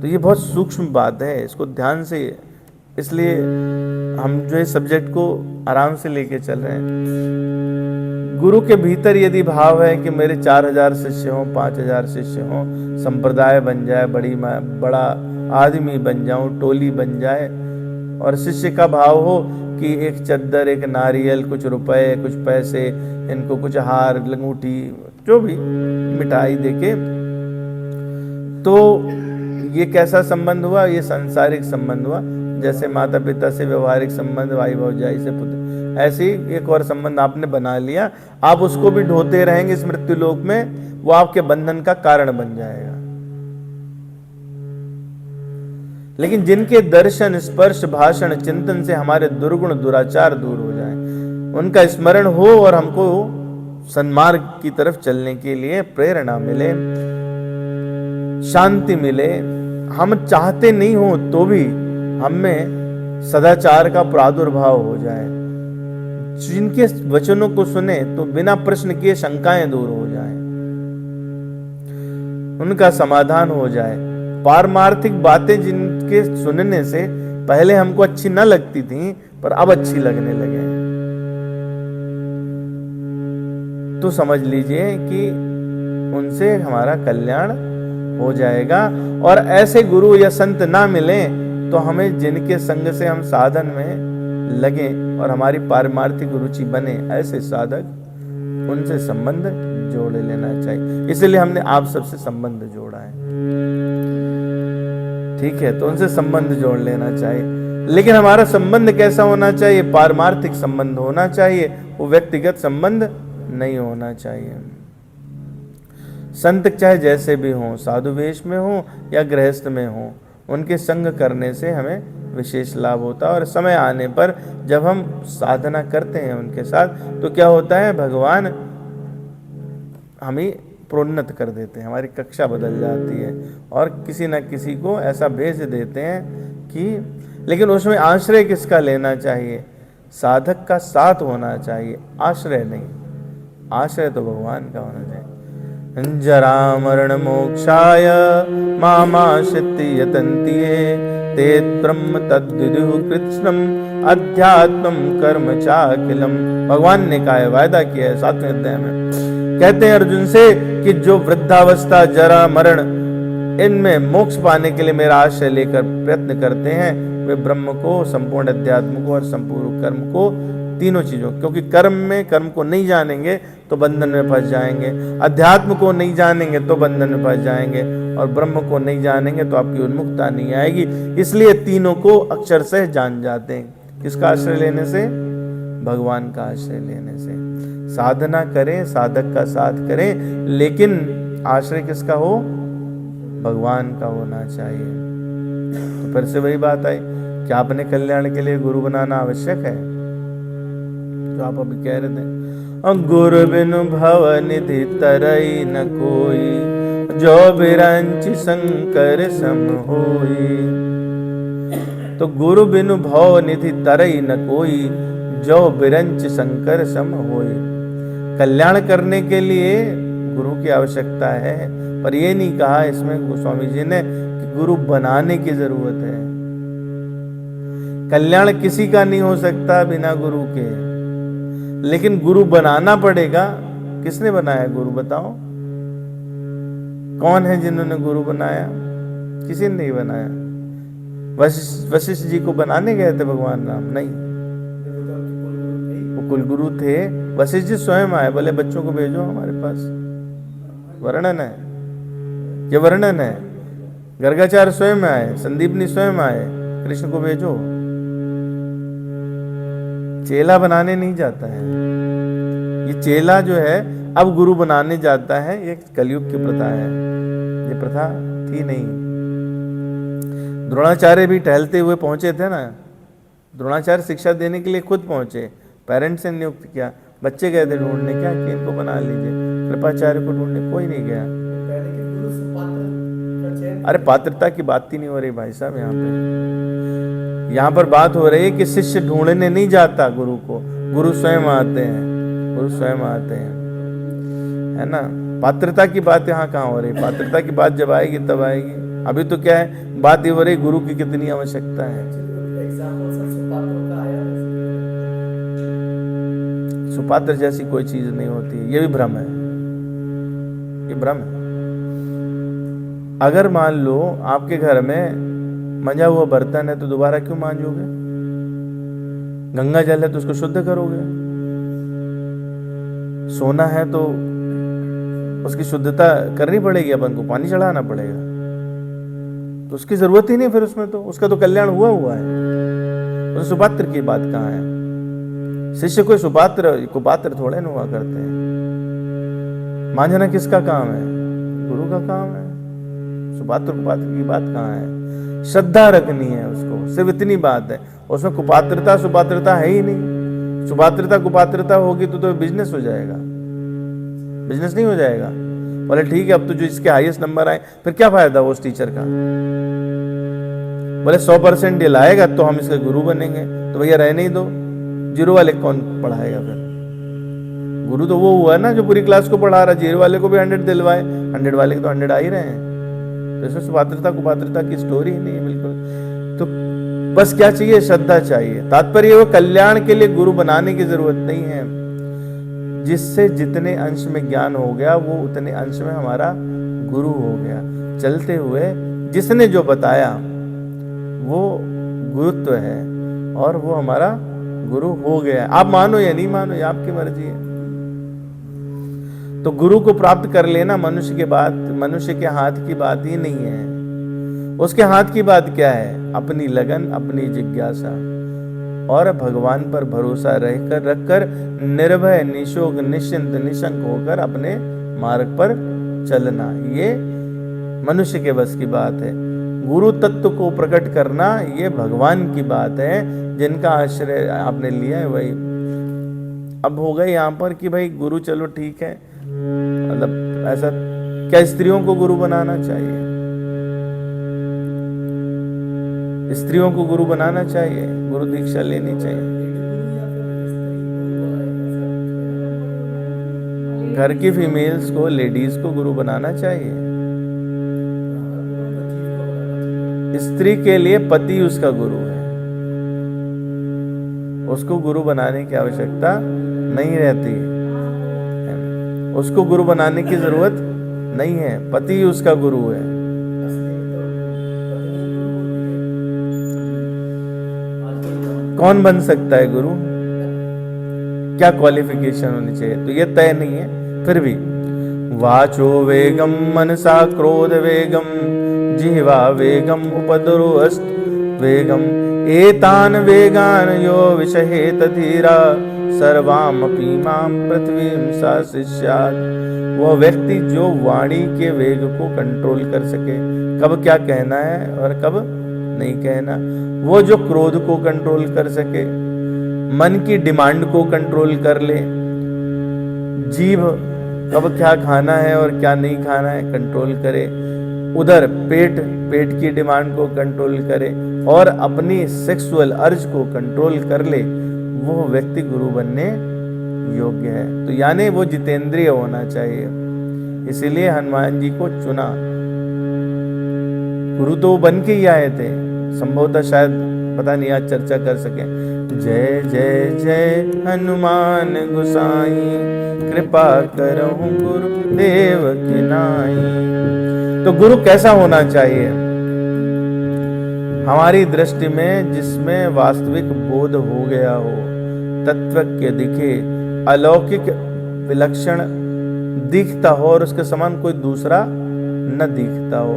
तो ये बहुत सूक्ष्म बात है, इसको ध्यान से, इसलिए हम जो है सब्जेक्ट को आराम से लेके चल रहे हैं। गुरु के भीतर यदि भाव है कि मेरे 4000 शिष्य हों, 5000 शिष्य हों, संप्रदाय बन जाए, बड़ा आदमी बन जाऊं, टोली बन जाए, और शिष्य का भाव हो कि एक चद्दर, एक नारियल, कुछ रुपए, कुछ पैसे, इनको कुछ हार, अंगूठी, जो भी मिठाई देके, तो ये कैसा संबंध हुआ? ये सांसारिक संबंध हुआ। जैसे माता पिता से व्यवहारिक संबंध, भाई भौजाई से पुत्र, ऐसे ही एक और संबंध आपने बना लिया। आप उसको भी ढोते रहेंगे इस मृत्यु लोक में, वो आपके बंधन का कारण बन जाएगा। लेकिन जिनके दर्शन, स्पर्श, भाषण, चिंतन से हमारे दुर्गुण, दुराचार दूर हो जाए, उनका स्मरण हो और हमको सन्मार्ग की तरफ चलने के लिए प्रेरणा मिले, शांति मिले, हम चाहते नहीं हो तो भी हम में सदाचार का प्रादुर्भाव हो जाए, जिनके वचनों को सुने तो बिना प्रश्न किए शंकाएं दूर हो जाएं, उनका समाधान हो जाए, पारमार्थिक बातें जिनके सुनने से पहले हमको अच्छी न लगती थी पर अब अच्छी लगने लगे, तो समझ लीजिए कि उनसे हमारा कल्याण हो जाएगा। और ऐसे गुरु या संत ना मिले तो हमें जिनके संग से हम साधन में लगे और हमारी पारमार्थिक रुचि बने, ऐसे साधक, उनसे संबंध जोड़ लेना चाहिए। इसलिए हमने आप सबसे संबंध जोड़ा है, ठीक है? तो उनसे संबंध जोड़ लेना चाहिए। लेकिन हमारा संबंध कैसा होना चाहिए? पारमार्थिक संबंध होना चाहिए, वो व्यक्तिगत संबंध नहीं होना चाहिए। संत चाहे जैसे भी हों, साधु वेश में हो या गृहस्थ में हो, उनके संग करने से हमें विशेष लाभ होता है। और समय आने पर जब हम साधना करते हैं उनके साथ, तो क्या होता है? भगवान हमें प्रोन्नत कर देते हैं, हमारी कक्षा बदल जाती है और किसी न किसी को ऐसा भेज देते हैं कि, लेकिन उसमें आश्रय किसका लेना चाहिए? साधक का साथ होना चाहिए, आश्रय नहीं। आश्रय तो भगवान का होना चाहिए। जरा मरण मोक्षाय मामाश्रित्य यतन्ति ये, ते ब्रह्म तद्विदुः कृत्स्नम् अध्यात्मं कर्म चाखिलम्। भगवान ने कहा है, वायदा किया है 7वें अध्याय में, कहते हैं अर्जुन से कि जो वृद्धावस्था, जरा, मरण, इनमें मोक्ष पाने के लिए मेरा आश्रय लेकर प्रयत्न करते हैं, वे ब्रह्म को, संपूर्ण अध्यात्म को और संपूर्ण कर्म को, तीनों चीजों, क्योंकि कर्म को नहीं जानेंगे तो बंधन में फंस जाएंगे, अध्यात्म को नहीं जानेंगे तो बंधन में फंस जाएंगे, और ब्रह्म को नहीं जानेंगे तो आपकी उन्मुक्ता नहीं आएगी। इसलिए तीनों को अक्षर से जान जाते हैं। किसका आश्रय लेने से? भगवान का आश्रय लेने से। साधना करें, साधक का साथ करें, लेकिन आश्रय किसका हो? भगवान का होना चाहिए। तो फिर से वही बात आई कि अपने कल्याण के लिए गुरु बनाना आवश्यक है, जो आप अभी कह रहे थे। गुरु बिनु भव निधि तरई न कोई, जो बिरंचि शंकर सम होई। तो गुरु बिनु भव निधि तरई न कोई, जो बिरंचि शंकर सम होई। कल्याण करने के लिए गुरु की आवश्यकता है, पर ये नहीं कहा इसमें गोस्वामी जी ने कि गुरु बनाने की जरूरत है। कल्याण किसी का नहीं हो सकता बिना गुरु के, लेकिन गुरु बनाना पड़ेगा। किसने बनाया गुरु? बताओ, कौन है जिन्होंने गुरु बनाया? किसी ने नहीं बनाया। वशिष्ठ जी को बनाने गए थे भगवान राम? नहीं, वो कुलगुरु थे। वशिष्ठ जी स्वयं आए, बोले बच्चों को भेजो हमारे पास। वर्णन है, ये वर्णन है। गर्गाचार्य स्वयं आए, संदीपनी स्वयं आए, कृष्ण को भेजो। चेला बनाने नहीं जाता है, ये चेला जो है अब गुरु बनाने जाता है। ये कलयुग की प्रथा है, ये प्रथा थी नहीं। द्रोणाचार्य भी टहलते हुए पहुंचे थे ना, द्रोणाचार्य शिक्षा देने के लिए खुद पहुंचे, पेरेंट्स ने नियुक्त किया, बच्चे गए थे ढूंढने, क्या कि इनको बना लीजिए, कृपाचार्य को ढूंढने, कोई नहीं गया। पहले के गुरु सुपात्र का चयन। अरे पात्रता की बात ही नहीं हो रही भाई साहब, यहाँ पर बात हो रही है कि शिष्य ढूंढने नहीं जाता गुरु को, गुरु स्वयं आते हैं, गुरु स्वयं आते हैं, है ना। पात्रता की बात यहाँ कहाँ हो रही, पात्रता की बात जब आएगी तब आएगी। अभी तो क्या है, बात ये हो रही गुरु की कितनी आवश्यकता है। एग्जाम्पल सर सुपात्र का आया है। सुपात्र जैसी कोई चीज नहीं होती, ये भी भ्रम है, ये भ्रम है। अगर मान लो आपके घर में मंजा हुआ बर्तन है तो दोबारा क्यों मांजोगे? गंगा जल है तो उसको शुद्ध करोगे। सोना है तो उसकी शुद्धता करनी पड़ेगी, अपन को पानी चढ़ाना पड़ेगा, तो उसकी जरूरत ही नहीं फिर उसमें, तो उसका तो कल्याण हुआ है। तो सुपात्र की बात कहाँ है? शिष्य कोई सुपात्र कुपात्र थोड़े न हुआ करते हैं। मांझना किसका काम है? गुरु का काम है। सुपात्र कुपात्र की बात कहाँ है? श्रद्धा रखनी है उसको, सिर्फ इतनी बात है। उसमें कुपात्रता सुपात्रता है ही नहीं। सुपात्रता कुपात्रता होगी तो बिजनेस हो जाएगा, बिजनेस नहीं हो जाएगा। बोले ठीक है, अब तो जो इसके हाईएस्ट नंबर आए फिर क्या फायदा उस टीचर का? बोले 100% ये लाएगा तो हम इसके गुरु बनेंगे, तो भैया रहने ही दो, 0 वाले कौन पढ़ाएगा फिर? गुरु तो वो हुआ ना जो पूरी क्लास को पढ़ा रहा, 0 वाले को भी 100 दिलवाए, 100 वाले के तो 100 आ ही रहे हैं। तो इसमें सुपात्रता कुपात्रता की स्टोरी ही नहीं है बिल्कुल। तो बस क्या चाहिए? श्रद्धा चाहिए। तात्पर्य वो कल्याण के लिए गुरु बनाने की जरूरत नहीं है। जिससे जितने अंश में ज्ञान हो गया वो उतने अंश में हमारा गुरु हो गया। चलते हुए जिसने जो बताया वो गुरुत्व है और वो हमारा गुरु हो गया। आप मानो या नहीं मानो, ये आपकी मर्जी है। तो गुरु को प्राप्त कर लेना मनुष्य के हाथ की बात ही नहीं है। उसके हाथ की बात क्या है? अपनी लगन, अपनी जिज्ञासा और भगवान पर भरोसा रखकर निर्भय, निशोक, निश्चिंत, निशंक होकर अपने मार्ग पर चलना, ये मनुष्य के बस की बात है। गुरु तत्व को प्रकट करना ये भगवान की बात है, जिनका आश्रय आपने लिया है वही। अब हो गए यहाँ पर कि भाई गुरु चलो ठीक है, मतलब ऐसा क्या स्त्रियों को गुरु बनाना चाहिए? स्त्रियों को गुरु बनाना चाहिए, गुरु दीक्षा लेनी चाहिए। घर की फीमेल्स को, लेडीज को गुरु बनाना चाहिए। स्त्री के लिए पति उसका गुरु है, उसको गुरु बनाने की आवश्यकता नहीं रहती, उसको गुरु बनाने की जरूरत नहीं है, पति उसका गुरु है। कौन बन सकता है गुरु? क्या क्वालिफिकेशन होनी चाहिए? तो ये तय नहीं है। फिर भी वाचो वेगम मनसा क्रोध वेगम जिह्वा वेगम उपद्रवस्त वेगम एतान वेगान यो विषहेत धीरा सर्वामपि माम पृथ्वीम सा शिष्यात्। वह व्यक्ति जो वाणी के वेग को कंट्रोल कर सके, कब क्या कहना है और कब नहीं कहना, वो जो क्रोध को कंट्रोल कर सके, मन की डिमांड को कंट्रोल कर ले, जीभ कब क्या खाना है और क्या नहीं खाना है कंट्रोल करे, उधर पेट की डिमांड को कंट्रोल करे और अपनी सेक्सुअल अर्ज को कंट्रोल कर ले, वो व्यक्ति गुरु बनने योग्य है। तो यानी वो जितेंद्रिय होना चाहिए। इसीलिए हनुमान जी को चुना। गुरु तो बन के ही आए थे, संभवतः शायद पता नहीं आज चर्चा कर सके। जय जय जय हनुमान गोसाई कृपा करहु गुरुदेव की नाई। तो गुरु कैसा होना चाहिए? हमारी दृष्टि में जिसमें वास्तविक बोध हो गया हो, तत्वज्ञ दिखे, अलौकिक विलक्षण दिखता हो और उसके समान कोई दूसरा न दिखता हो,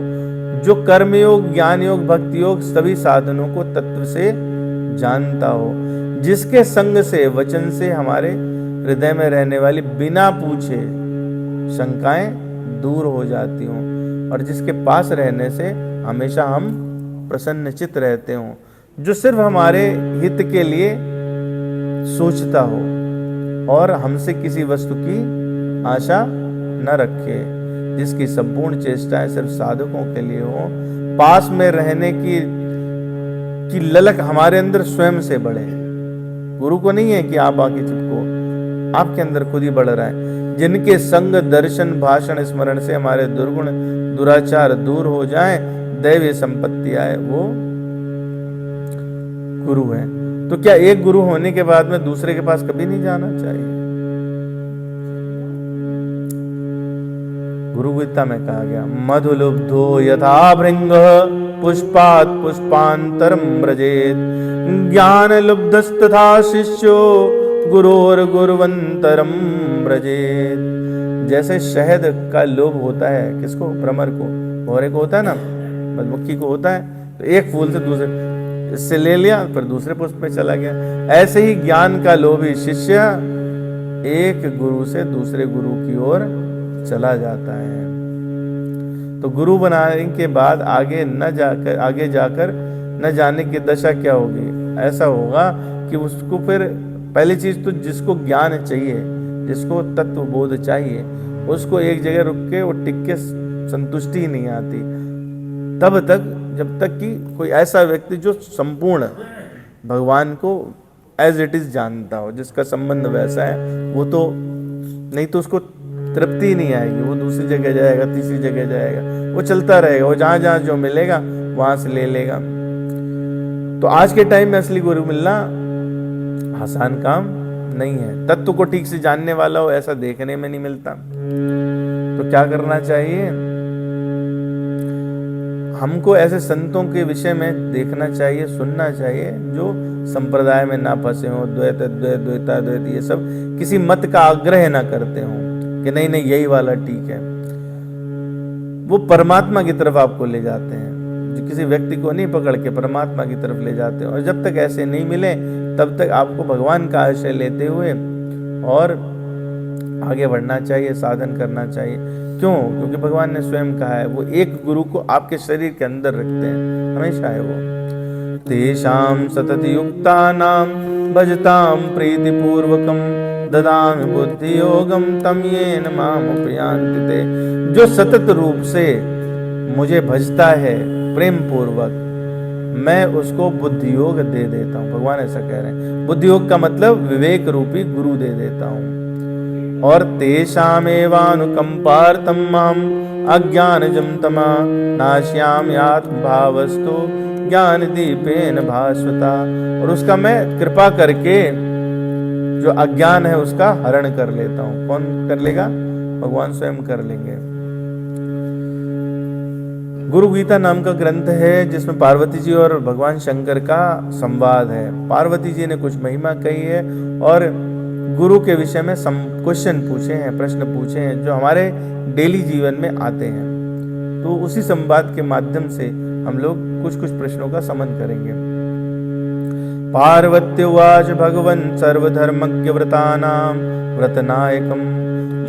जो कर्मयोग, ज्ञान योग, भक्ति योग सभी साधनों को तत्व से जानता हो, जिसके संग से, वचन से हमारे हृदय में रहने वाली बिना पूछे शंकाएं दूर हो जाती हों और जिसके पास रहने से हमेशा हम प्रसन्नचित रहते हों, जो सिर्फ हमारे हित के लिए सोचता हो और हमसे किसी वस्तु की आशा न रखे, जिसकी संपूर्ण चेष्टाएं सिर्फ साधकों के लिए हो, पास में रहने की ललक हमारे अंदर स्वयं से बढ़े। गुरु को नहीं है कि आप आके चिपको, आपके अंदर खुद ही बढ़ रहा है। जिनके संग दर्शन भाषण स्मरण से हमारे दुर्गुण दुराचार दूर हो जाएं, दैवीय संपत्ति आए, वो गुरु है। तो क्या एक गुरु होने के बाद में दूसरे के पास कभी नहीं जाना चाहिए? गुरु गीता में कहा गया, मधुलुब्धो यथा भृंग पुष्पात् पुष्पांतरम व्रजेत, ज्ञान लुब्धस्तथा शिष्यो गुरोर गुरुवंतरम व्रजेत। जैसे शहद का लोभ होता है किसको? भ्रमर को, भौरे को होता है ना, मधुमक्खी को होता है। तो एक फूल से दूसरे इससे ले लिया, फिर दूसरे पुष्प में चला गया। ऐसे ही ज्ञान का लोभी शिष्य एक गुरु से दूसरे गुरु की ओर चला जाता है। तो गुरु बनाने के बाद आगे जाकर न जाने की दशा क्या होगी? ऐसा होगा कि उसको फिर पहली चीज तो जिसको ज्ञान चाहिए, जिसको तत्व बोध चाहिए, उसको एक जगह रुक के वो टिक के संतुष्टि ही नहीं आती तब तक जब तक कि कोई ऐसा व्यक्ति जो संपूर्ण भगवान को एज इट इज जानता हो, जिसका संबंध वैसा है, वो तो नहीं तो उसको तृप्ति ही नहीं आएगी। वो दूसरी जगह जाएगा, तीसरी जगह जाएगा, वो चलता रहेगा, वो जहां जहां जो मिलेगा वहां से ले लेगा। तो आज के टाइम में असली गुरु मिलना आसान काम नहीं है। तत्व को ठीक से जानने वाला हो ऐसा देखने में नहीं मिलता। तो क्या करना चाहिए? हमको ऐसे संतों के विषय में देखना चाहिए, सुनना चाहिए जो संप्रदाय में ना फंसे हो, द्वैत अद्वैत द्वैताद्वैत ये सब किसी मत का आग्रह ना करते हो कि नहीं नहीं यही वाला ठीक है। वो परमात्मा की तरफ आपको ले जाते हैं, जो किसी व्यक्ति को नहीं पकड़ के परमात्मा की तरफ ले जाते हैं। और जब तक ऐसे नहीं मिले तब तक आपको भगवान का आश्रय लेते हुए और आगे बढ़ना चाहिए, साधन करना चाहिए। क्यों? क्योंकि भगवान ने स्वयं कहा है, वो एक गुरु को आपके शरीर के अंदर रखते हैं, हमेशा है वो। तेषां सतत युक्तानां भजतां प्रीतिपूर्वकं ददामि बुद्धि योगम तम येन माम उपयान्ति ते। जो सतत रूप से मुझे भजता है प्रेम पूर्वक, मैं उसको बुद्धि योग दे देता हूँ। भगवान ऐसा कह रहे हैं। बुद्धि योग का मतलब विवेक रूपी गुरु दे देता हूँ। और तेषामेवानुकंपार्थं माम अज्ञानजं तमा नाश्यामि आत्मभावस्तु ज्ञान दीपेन भास्वता। और उसका मैं कृपा करके जो अज्ञान है उसका हरण कर लेता हूँ। कौन कर लेगा? भगवान स्वयं कर लेंगे। गुरु गीता नाम का ग्रंथ है जिसमें पार्वती जी और भगवान शंकर का संवाद है। पार्वती जी ने कुछ महिमा कही है और गुरु के विषय में क्वेश्चन पूछे हैं, प्रश्न पूछे हैं जो हमारे डेली जीवन में आते हैं। तो उसी संवाद के माध्यम से हम लोग कुछ कुछ प्रश्नों का समन करेंगे। पार्वत्युवाच भगवन् सर्वधर्मज्ञ व्रतानां व्रतनायकं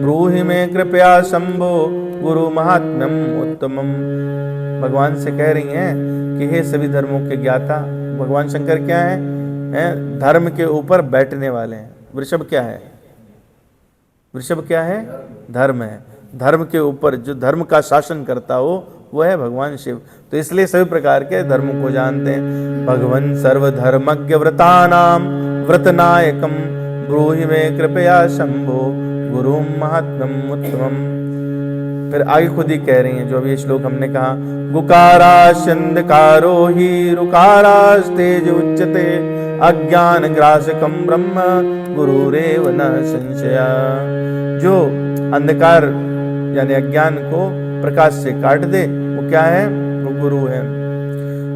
ब्रूहि मे कृपया शंभो गुरु महात्म्यम उत्तमम। भगवान से कह रही हैं कि हे सभी धर्मों के ज्ञाता। भगवान शंकर क्या है? धर्म के ऊपर बैठने वाले हैं। वृषभ क्या है? वृषभ क्या है? धर्म है। धर्म के ऊपर जो धर्म का शासन करता हो वो है भगवान शिव। तो इसलिए सभी प्रकार के धर्मों को जानते हैं। भगवन् सर्वधर्मज्ञ व्रतानां व्रतनायकं ब्रूहि मे कृपया शंभो गुरु महात्म्यम उत्तमम। फिर आगे खुद ही कह रही हैं जो अभी श्लोक हमने कहा, गुकाराश्यंधकारो हि रुकारास्तेज उच्यते अज्ञान ग्रासकम ब्रह्म गुरुरेव न संशया। जो अंधकार यानी अज्ञान को प्रकाश से काट दे वो क्या है? वो गुरु है।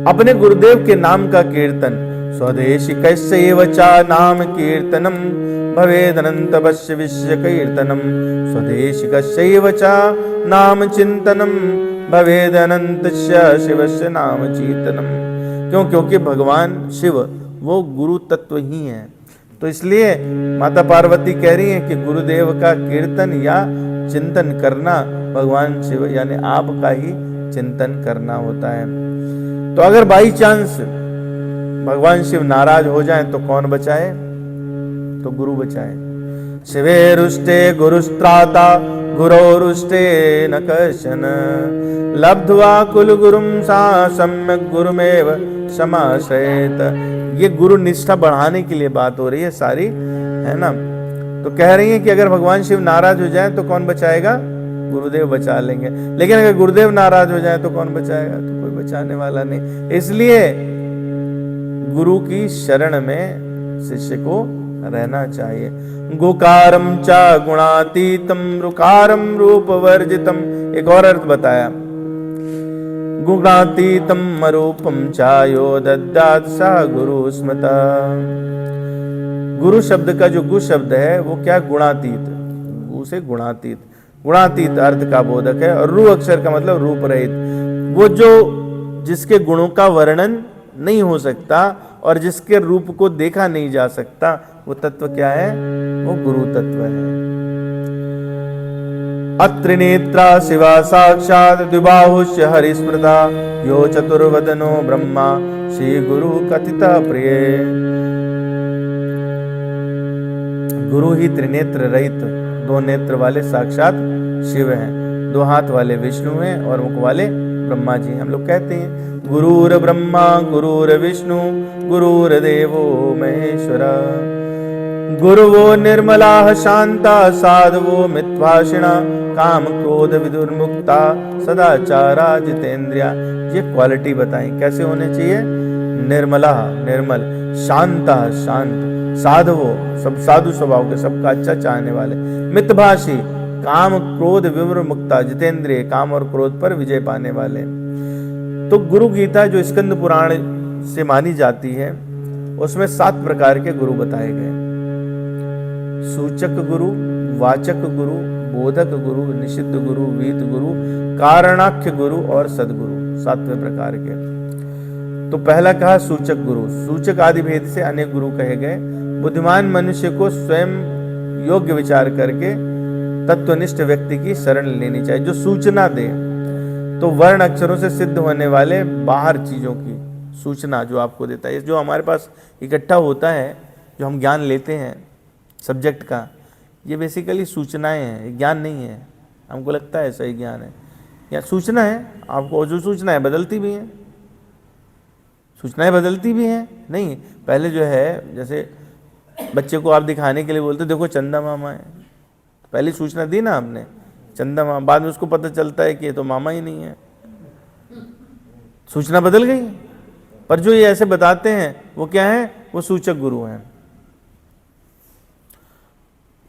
अपने गुरुदेव के नाम का कीर्तन स्वदेशिकस्यैव च नाम कीर्तनम भवेदनंतवस्य विश्व कीर्तनम स्वदेशिकस्यैव च नाम चिंतनम भवेदनंतस्य शिवस्य नाम चीतनम। क्यों? क्योंकि भगवान शिव वो गुरु तत्व ही है। तो इसलिए माता पार्वती कह रही हैं कि गुरुदेव का कीर्तन या चिंतन करना भगवान शिव यानी आपका ही चिंतन करना होता है। तो अगर बाई चांस भगवान शिव नाराज हो जाएं तो कौन बचाए? तो गुरु बचाए। शिवेरुष्टे गुरुस्त्राता गुरोरुष्टे न कश्चन लब्ध्वा कुल गुरुम सा सम्यक गुरुमेव समाश्रयेत। ये गुरु निष्ठा बढ़ाने के लिए बात हो रही है सारी, है ना। तो कह रही है कि अगर भगवान शिव नाराज हो जाए तो कौन बचाएगा? गुरुदेव बचा लेंगे। लेकिन अगर गुरुदेव नाराज हो जाए तो कौन बचाएगा? तो कोई बचाने वाला नहीं। इसलिए गुरु की शरण में शिष्य को रहना चाहिए। गुकारम च गुणातीतम रुकारम रूप वर्जितम। एक और अर्थ बताया, गुणातीतम अरूपम चायो दद्दात सा गुरु स्मृता। गुरु शब्द का जो गु शब्द है वो क्या? गुणातीत। गु से गुणातीत, गुणातीत अर्थ का बोधक है। और रू अक्षर का मतलब रूप रहित। वो जो जिसके गुणों का वर्णन नहीं हो सकता और जिसके रूप को देखा नहीं जा सकता, वो तत्व क्या है? वो गुरु तत्व है। अत्रिनेत्रा शिवा साक्षात द्विबाहुश्च हरिस्मृता यो चतुर्वदनो ब्रह्मा श्री गुरु कथिता प्रिय। गुरु ही त्रिनेत्र रहित, दो नेत्र वाले साक्षात शिव हैं, दो हाथ वाले विष्णु हैं और मुख वाले ब्रह्मा जी। हम लोग कहते हैं गुरुर ब्रह्मा गुरुर विष्णु गुरुर्देवो महेश्वरा। गुरुवो निर्मला शांता साधवो मितभाषिणा काम क्रोध विदुर्मुक्ता सदाचारा जितेंद्रिया। ये क्वालिटी बताई कैसे होने चाहिए? निर्मला निर्मल, शांता शांत, साधवो सब साधु स्वभाव के, सबका अच्छा चाहने वाले, मितभाषी काम क्रोध विमुक्ता जितेंद्रिय, काम और क्रोध पर विजय पाने वाले। तो गुरु गीता जो स्कंद पुराण से मानी जाती है उसमें 7 प्रकार के गुरु बताए गए। सूचक गुरु, वाचक गुरु, बोधक गुरु, निषिद्ध गुरु, वीत गुरु, कारणाख्य गुरु और सदगुरु, 7वें प्रकार के। तो पहला कहा सूचक गुरु। सूचक आदि भेद से अनेक गुरु कहे गए। बुद्धिमान मनुष्य को स्वयं योग्य विचार करके तत्वनिष्ठ व्यक्ति की शरण लेनी चाहिए जो सूचना दे। तो वर्ण अक्षरों से सिद्ध होने वाले बाहर चीजों की सूचना जो आपको देता है, जो हमारे पास इकट्ठा होता है, जो हम ज्ञान लेते हैं सब्जेक्ट का, ये बेसिकली सूचनाएं हैं, ज्ञान नहीं है। हमको लगता है सही ज्ञान है, या सूचना है। आपको जो सूचना है बदलती भी हैं, सूचनाएं बदलती भी हैं। नहीं, पहले जो है जैसे बच्चे को आप दिखाने के लिए बोलते देखो चंदा मामा है, पहली सूचना दी ना आपने चंदा मामा, बाद में उसको पता चलता है कि ये तो मामा ही नहीं है, सूचना बदल गई। पर जो ये ऐसे बताते हैं वो क्या है? वो सूचक गुरु हैं,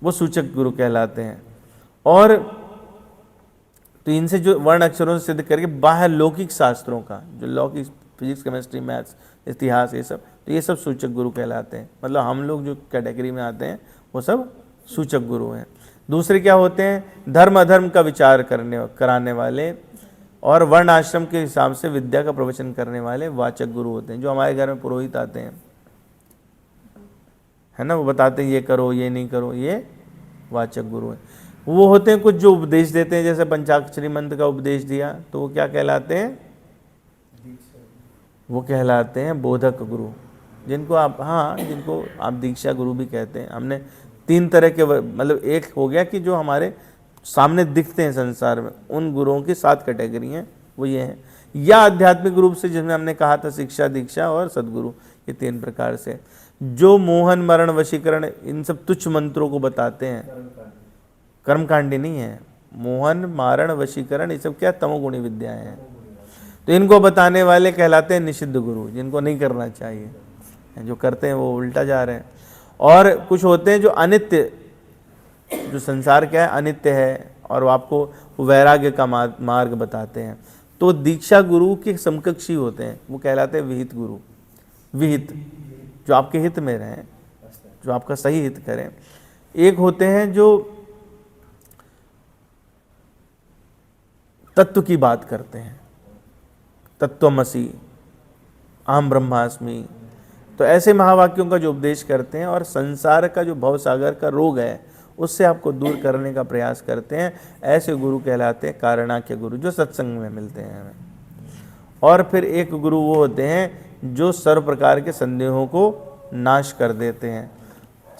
वो सूचक गुरु कहलाते हैं। और तो इनसे जो वर्ण अक्षरों से सिद्ध करके बाहर लौकिक शास्त्रों का, जो लौकिक फिजिक्स केमिस्ट्री मैथ्स इतिहास ये सब, तो ये सब सूचक गुरु कहलाते हैं। मतलब हम लोग जो कैटेगरी में आते हैं वो सब सूचक गुरु हैं। दूसरे क्या होते हैं? धर्म अधर्म का विचार कराने वाले और वर्ण आश्रम के हिसाब से विद्या का प्रवचन करने वाले वाचक गुरु होते हैं। जो हमारे घर में पुरोहित आते हैं, है ना, वो बताते हैं ये करो ये नहीं करो, ये वाचक गुरु हैं। वो होते हैं कुछ जो उपदेश देते हैं, जैसे पंचाक्षरी मंत्र का उपदेश दिया तो वो क्या कहलाते हैं? वो कहलाते हैं बोधक गुरु, जिनको आप दीक्षा गुरु भी कहते हैं। हमने 3 तरह के, मतलब एक हो गया कि जो हमारे सामने दिखते हैं संसार में, उन गुरुओं की 7 कैटेगरी हैं, वो ये हैं। या आध्यात्मिक रूप से जिसमें हमने कहा था शिक्षा दीक्षा और सदगुरु, ये 3 प्रकार से। जो मोहन मरण वशीकरण इन सब तुच्छ मंत्रों को बताते हैं, कर्मकांडी नहीं है। मोहन मारण वशीकरण ये सब क्या? तमोगुणी विद्याएं हैं। तो इनको बताने वाले कहलाते हैं निषिद्ध गुरु, जिनको नहीं करना चाहिए, जो करते हैं वो उल्टा जा रहे हैं। और कुछ होते हैं जो अनित्य, जो संसार क्या है अनित्य है, और वो आपको वैराग्य का मार्ग बताते हैं। तो दीक्षा गुरु के समकक्षी होते हैं, वो कहलाते हैं विहित गुरु। विहित जो आपके हित में रहें, जो आपका सही हित करें। एक होते हैं जो तत्व की बात करते हैं, तत्वमसि अहम ब्रह्मास्मि, तो ऐसे महावाक्यों का जो उपदेश करते हैं और संसार का जो भवसागर का रोग है उससे आपको दूर करने का प्रयास करते हैं, ऐसे गुरु कहलाते हैं कारणाख्य गुरु, जो सत्संग में मिलते हैं हमें। और फिर एक गुरु वो होते हैं जो सर्व प्रकार के संदेहों को नाश कर देते हैं।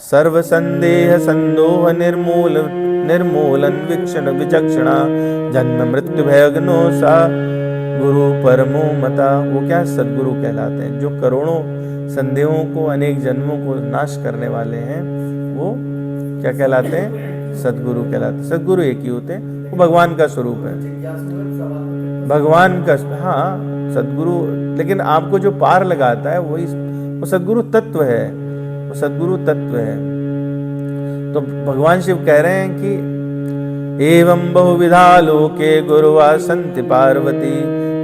सर्व संदेह संदोह निर्मूलन वीक्षण विचक्षणा जन्म मृत्यु भयग्नो सा गुरु परमो मता। वो क्या सद्गुरु कहलाते हैं, जो करोड़ों संदेहों को अनेक जन्मों को नाश करने वाले हैं, वो क्या कहलाते हैं, सद्गुरु कहलाते हैं। सद्गुरु एक ही होते हैं, वो भगवान का स्वरूप है, भगवान का, हाँ सद्गुरु। लेकिन आपको जो पार लगाता है वही वो सद्गुरु तत्व है, वो सद्गुरु तत्व है। तो भगवान शिव कह रहे हैं कि एवं बहुविधा लोके गुरुवा संति पार्वती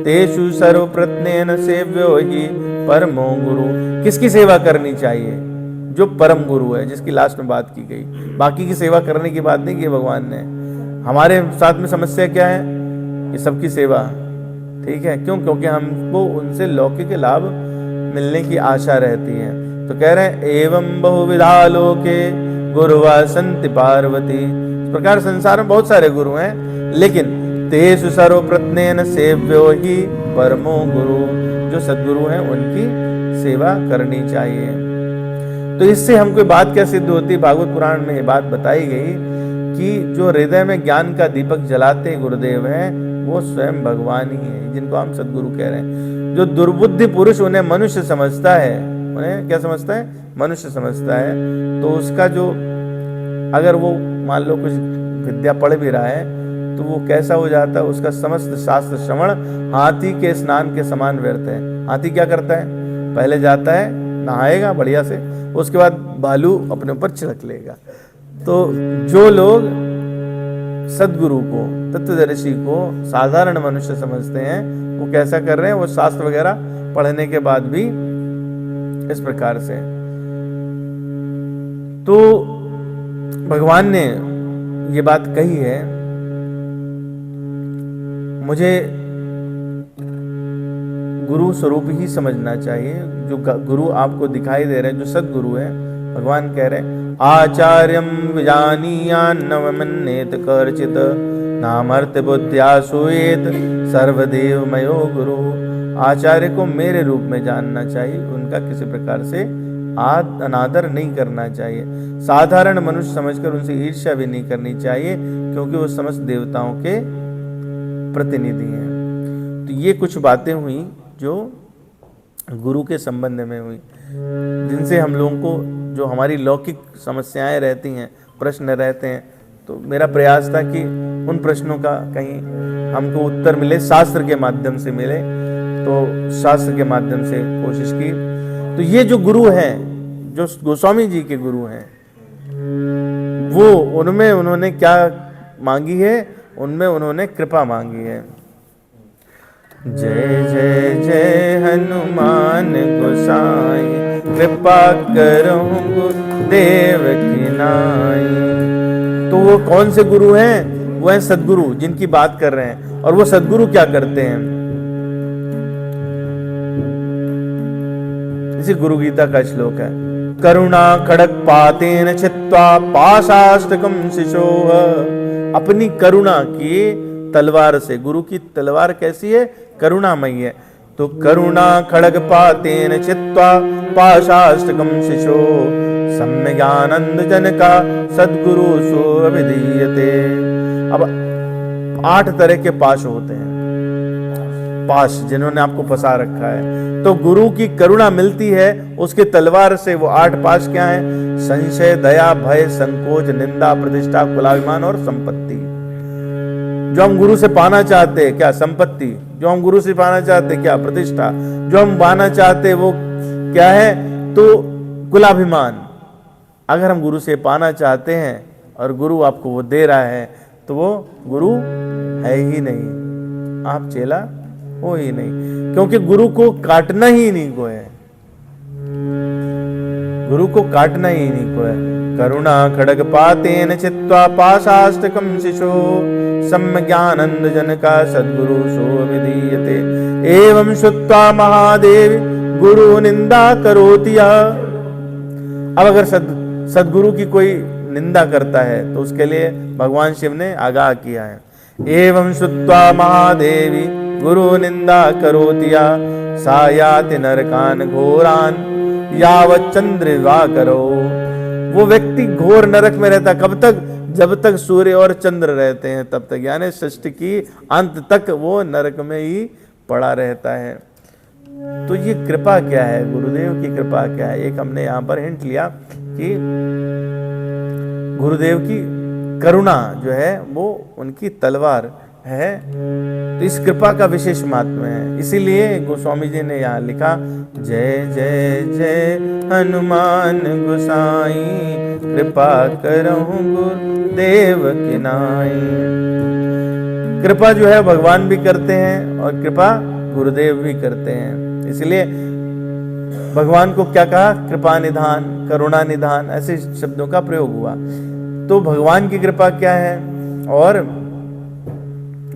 तेषु सर्वप्रत्नेन सेव्यो हि परमो गुरु। किसकी सेवा करनी चाहिए, जो परम गुरु है, जिसकी लास्ट में बात की गई। बाकी की सेवा करने की बात नहीं की भगवान ने। हमारे साथ में समस्या क्या है कि सबकी सेवा, ठीक है, क्यों, क्योंकि हमको उनसे लौकिक लाभ मिलने की आशा रहती है। तो कह रहे हैं एवं बहुविधा लोके गुरुवा संति पार्वती। इस प्रकार संसार में बहुत सारे गुरु हैं, लेकिन तेषु सर्वप्रत्नेन सेव्यो हि परमो गुरु, जो सद्गुरु हैं उनकी सेवा करनी चाहिए। तो इससे हमको बात क्या सिद्ध होती, भागवत पुराण में ये बात बताई गई कि जो हृदय में ज्ञान का दीपक जलाते गुरुदेव हैं वो स्वयं भगवान ही है, जिनको हम सद्गुरु कह रहे हैं। जो दुर्बुद्धि पुरुष उन्हें मनुष्य समझता है, उन्हें क्या समझता है, मनुष्य समझता है, तो उसका जो, अगर वो मान लो कुछ विद्या पढ़ भी रहा है तो वो कैसा हो जाता है, उसका समस्त शास्त्र श्रवण हाथी के स्नान के समान व्यर्थ है। हाथी क्या करता है, पहले जाता है नहाएगा बढ़िया से, उसके बाद भालू अपने ऊपर छिड़क लेगा। तो जो लोग सद्गुरु को, तत्वदर्शी को साधारण मनुष्य समझते हैं, वो कैसा कर रहे हैं, वो शास्त्र वगैरह पढ़ने के बाद भी इस प्रकार से। तो भगवान ने ये बात कही है, मुझे गुरु स्वरूप ही समझना चाहिए। जो गुरु आपको दिखाई दे रहे हैं, जो सद्गुरु है, भगवान कह रहे हैं आचार्यम विजानीयान्नव मन्येत कर्चित नामर्थ बुद्ध्या सूयेत सर्वदेव मयो गुरु। आचार्य को मेरे रूप में जानना चाहिए, उनका किसी प्रकार से अनादर नहीं करना चाहिए। साधारण मनुष्य समझकर उनसे ईर्ष्या भी नहीं करनी चाहिए, क्योंकि वो समस्त देवताओं के प्रतिनिधि हैं। तो ये कुछ बातें हुई जो गुरु के संबंध में हुई, जिनसे हम लोगों को जो हमारी लौकिक समस्याएं रहती हैं, प्रश्न रहते हैं, तो मेरा प्रयास था कि उन प्रश्नों का कहीं हमको उत्तर मिले, शास्त्र के माध्यम से मिले, तो शास्त्र के माध्यम से कोशिश की। तो ये जो गुरु हैं, जो गोस्वामी जी के गुरु हैं, वो उनमें उन्होंने क्या मांगी है, उनमें उन्होंने कृपा मांगी है। जय जय जय हनुमान गोसाई कृपा करो देव की नाई। तो वो कौन से गुरु हैं, वो हैं सद्गुरु, जिनकी बात कर रहे हैं। और वो सद्गुरु क्या करते हैं, इसी गुरु गीता का श्लोक है, करुणा खड़ग पातेन छित्त्वा पाशाष्टकम शिशोः। अपनी करुणा की तलवार से, गुरु की तलवार कैसी है, करुणामयी है। तो करुणा खड़ग पातेन छित्त्वा पाशाष्टकम शिशो सम्यगानंद जनका सद्गुरु सो अभिधीयते। अब 8 तरह के पाश होते हैं, पाश जिन्होंने आपको फंसा रखा है। तो गुरु की करुणा मिलती है, उसके तलवार से वो 8 पाश क्या है, संशय, दया, भय, संकोच, निंदा, प्रतिष्ठा, कुलाभिमान और संपत्ति। जो हम गुरु से पाना चाहते हैं क्या, संपत्ति। जो हम गुरु से पाना चाहते हैं क्या, प्रतिष्ठा। जो हम पाना चाहते हैं वो क्या है, तो कुलाभिमान। अगर हम गुरु से पाना चाहते हैं और गुरु आपको वो दे रहा है, तो वो गुरु है ही नहीं, आप चेला हो ही नहीं, क्योंकि गुरु को काटना ही नहीं को है, गुरु को काटना ही नहीं को है। करुणा खड़ग पातेन छित्त्वा पाशाष्टकम शिशो सम्यगानंद जनका सद्गुरु सो विधीयते। एवं श्रुत्वा महादेव गुरु निंदा करोति। अब अगर सद्गुरु की कोई निंदा करता है तो उसके लिए भगवान शिव ने आगाह किया है, एवं श्रुत्वा महादेवी गुरु निंदा करोतिया सायाति नरकान घोरान यावत् चंद्रिवा करो। वो व्यक्ति घोर नरक में रहता है। कब तक? जब तक सूर्य और चंद्र रहते हैं तब तक, यानी सृष्टि की अंत तक वो नरक में ही पड़ा रहता है। तो ये कृपा क्या है, गुरुदेव की कृपा क्या है? एक हमने यहाँ पर हिंट लिया कि गुरुदेव की करुणा जो है वो उनकी तलवार है, तो इस कृपा का विशेष महात्म्य है। इसीलिए गोस्वामी जी ने यहाँ लिखा, जय जय जय हनुमान गोसाई, कृपा करहु गुरुदेव की नाई। कृपा जो है भगवान भी करते हैं और कृपा गुरुदेव भी करते हैं। इसलिए भगवान को क्या कहा? कृपा निधान, करुणा निधान, ऐसे शब्दों का प्रयोग हुआ। तो भगवान की कृपा क्या है और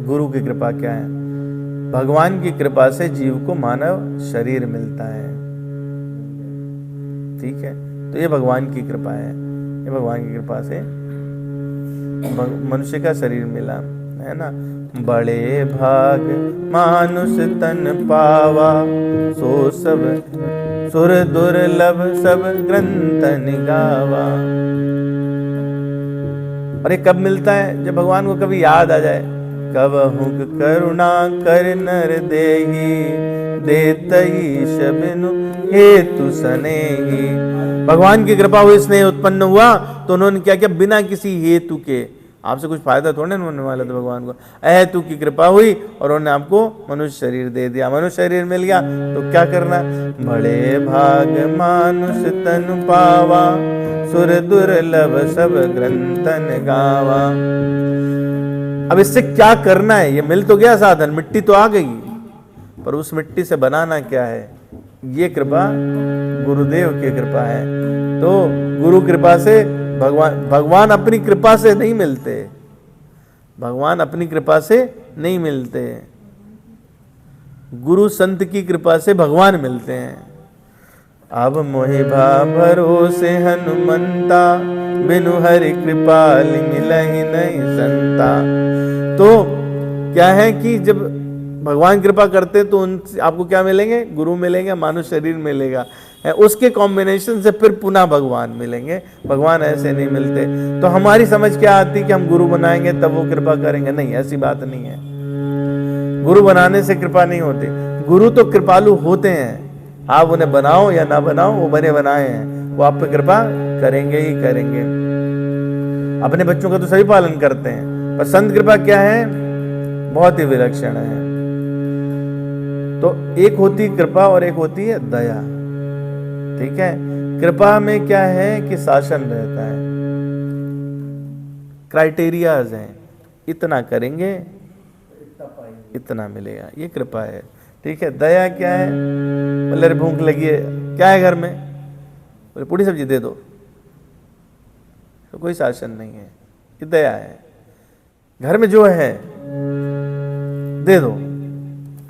गुरु की कृपा क्या है? भगवान की कृपा से जीव को मानव शरीर मिलता है, ठीक है। तो ये भगवान की कृपा है, ये भगवान की कृपा से मनुष्य का शरीर मिला, है ना। बड़े भाग मानुष तन पावा, सो सब सुर दुर्लभ सब ग्रंथन गावा। और ये कब मिलता है? जब भगवान को कभी याद आ जाए। कबहु करुणा कर नर देहि, देतई शबिनु हेतु सनेहि। भगवान की कृपा हुई, स्नेह उत्पन्न हुआ, तो उन्होंने क्या किया? बिना किसी हेतु के, आपसे कुछ फायदा थोड़े ना होने वाला था भगवान को, अहेतु की कृपा हुई और उन्होंने आपको मनुष्य शरीर दे दिया। मनुष्य शरीर मिल गया तो क्या करना? बड़े भाग मानुष तन पावा, सुर दुर्लभ सब ग्रंथन गावा। अब इससे क्या करना है? ये मिल तो गया साधन, मिट्टी तो आ गई, पर उस मिट्टी से बनाना क्या है? ये कृपा गुरुदेव की कृपा है। तो गुरु कृपा से भगवान अपनी कृपा से नहीं मिलते, भगवान अपनी कृपा से नहीं मिलते, गुरु संत की कृपा से भगवान मिलते हैं। अब मोहि भरोसे हनुमंता, बिनु हरि कृपालि मिलहि नहीं संता। तो क्या है कि जब भगवान कृपा करते तो उनसे आपको क्या मिलेंगे? गुरु मिलेंगे, मानव शरीर मिलेगा, उसके कॉम्बिनेशन से फिर पुनः भगवान मिलेंगे। भगवान ऐसे नहीं मिलते। तो हमारी समझ क्या आती कि हम गुरु बनाएंगे तब वो कृपा करेंगे? नहीं, ऐसी बात नहीं है। गुरु बनाने से कृपा नहीं होती। गुरु तो कृपालु होते हैं, आप उन्हें बनाओ या ना बनाओ, वो बने बनाए हैं, वो आप पे कृपा करेंगे ही करेंगे। अपने बच्चों का तो सभी पालन करते हैं, पर संत कृपा क्या है? बहुत ही विलक्षण है। तो एक होती कृपा और एक होती है दया, ठीक है। कृपा में क्या है कि शासन रहता है, क्राइटेरियाज हैं, इतना करेंगे इतना मिलेगा, ये कृपा है, ठीक है। दया क्या है? बोले भूख लगी है, क्या है घर में? बोले पूरी सब्जी दे दो, तो कोई शासन नहीं है, ये दया है। घर में जो है दे दो,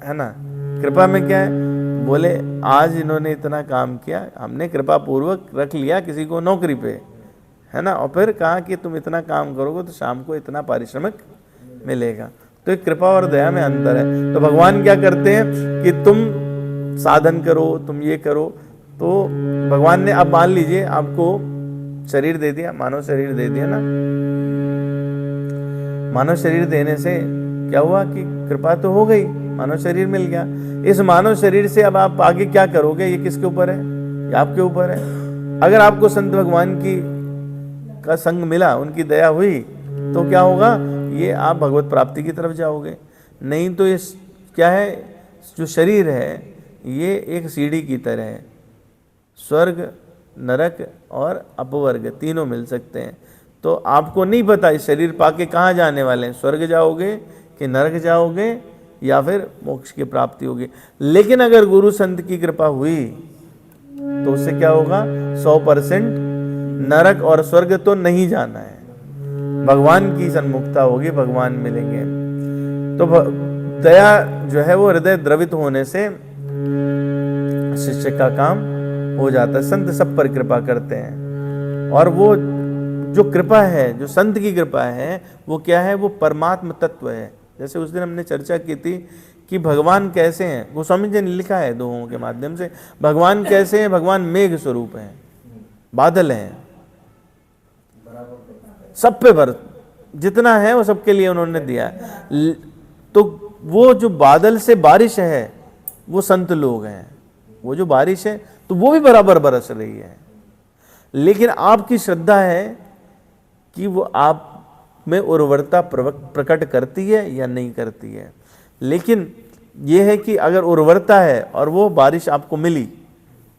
है ना। कृपा में क्या है? बोले आज इन्होंने इतना काम किया, हमने कृपा पूर्वक रख लिया किसी को नौकरी पे, है ना, और फिर कहा कि तुम इतना काम करोगे तो शाम को इतना पारिश्रमिक मिलेगा। तो एक कृपा और दया में अंतर है। तो भगवान क्या करते हैं कि तुम साधन करो, तुम ये करो, तो भगवान ने, अब मान लीजिए आपको शरीर दे दिया, मानव शरीर दे दिया ना, मानव शरीर देने से क्या हुआ कि कृपा तो हो गई, मानव शरीर मिल गया। इस मानव शरीर से अब आप आगे क्या करोगे, ये किसके ऊपर है? ये आपके ऊपर है। अगर आपको संत भगवान की का संग मिला, उनकी दया हुई, तो क्या होगा? ये आप भगवत प्राप्ति की तरफ जाओगे। नहीं तो इस क्या है, जो शरीर है ये एक सीढ़ी की तरह है, स्वर्ग, नरक और अपवर्ग तीनों मिल सकते हैं। तो आपको नहीं पता इस शरीर पाके कहाँ जाने वाले हैं, स्वर्ग जाओगे कि नरक जाओगे या फिर मोक्ष की प्राप्ति होगी। लेकिन अगर गुरु संत की कृपा हुई तो उससे क्या होगा? 100% नरक और स्वर्ग तो नहीं जाना है, भगवान की सन्मुखता होगी, भगवान मिलेंगे। तो दया जो है वो हृदय द्रवित होने से शिष्य का काम हो जाता है। संत सब पर कृपा करते हैं, और वो जो कृपा है, जो संत की कृपा है, वो क्या है? वो परमात्म तत्व है। जैसे उस दिन हमने चर्चा की थी कि भगवान कैसे हैं, गोस्वामी जी ने लिखा है दोहों के माध्यम से, भगवान कैसे हैं? भगवान मेघ स्वरूप हैं, बादल हैं, सब पे भर, जितना है वो सबके लिए उन्होंने दिया है। तो वो जो बादल से बारिश है वो संत लोग हैं, वो जो बारिश है तो वो भी बराबर बरस रही है, लेकिन आपकी श्रद्धा है कि वो आप में उर्वरता प्रकट करती है या नहीं करती है। लेकिन ये है कि अगर उर्वरता है और वो बारिश आपको मिली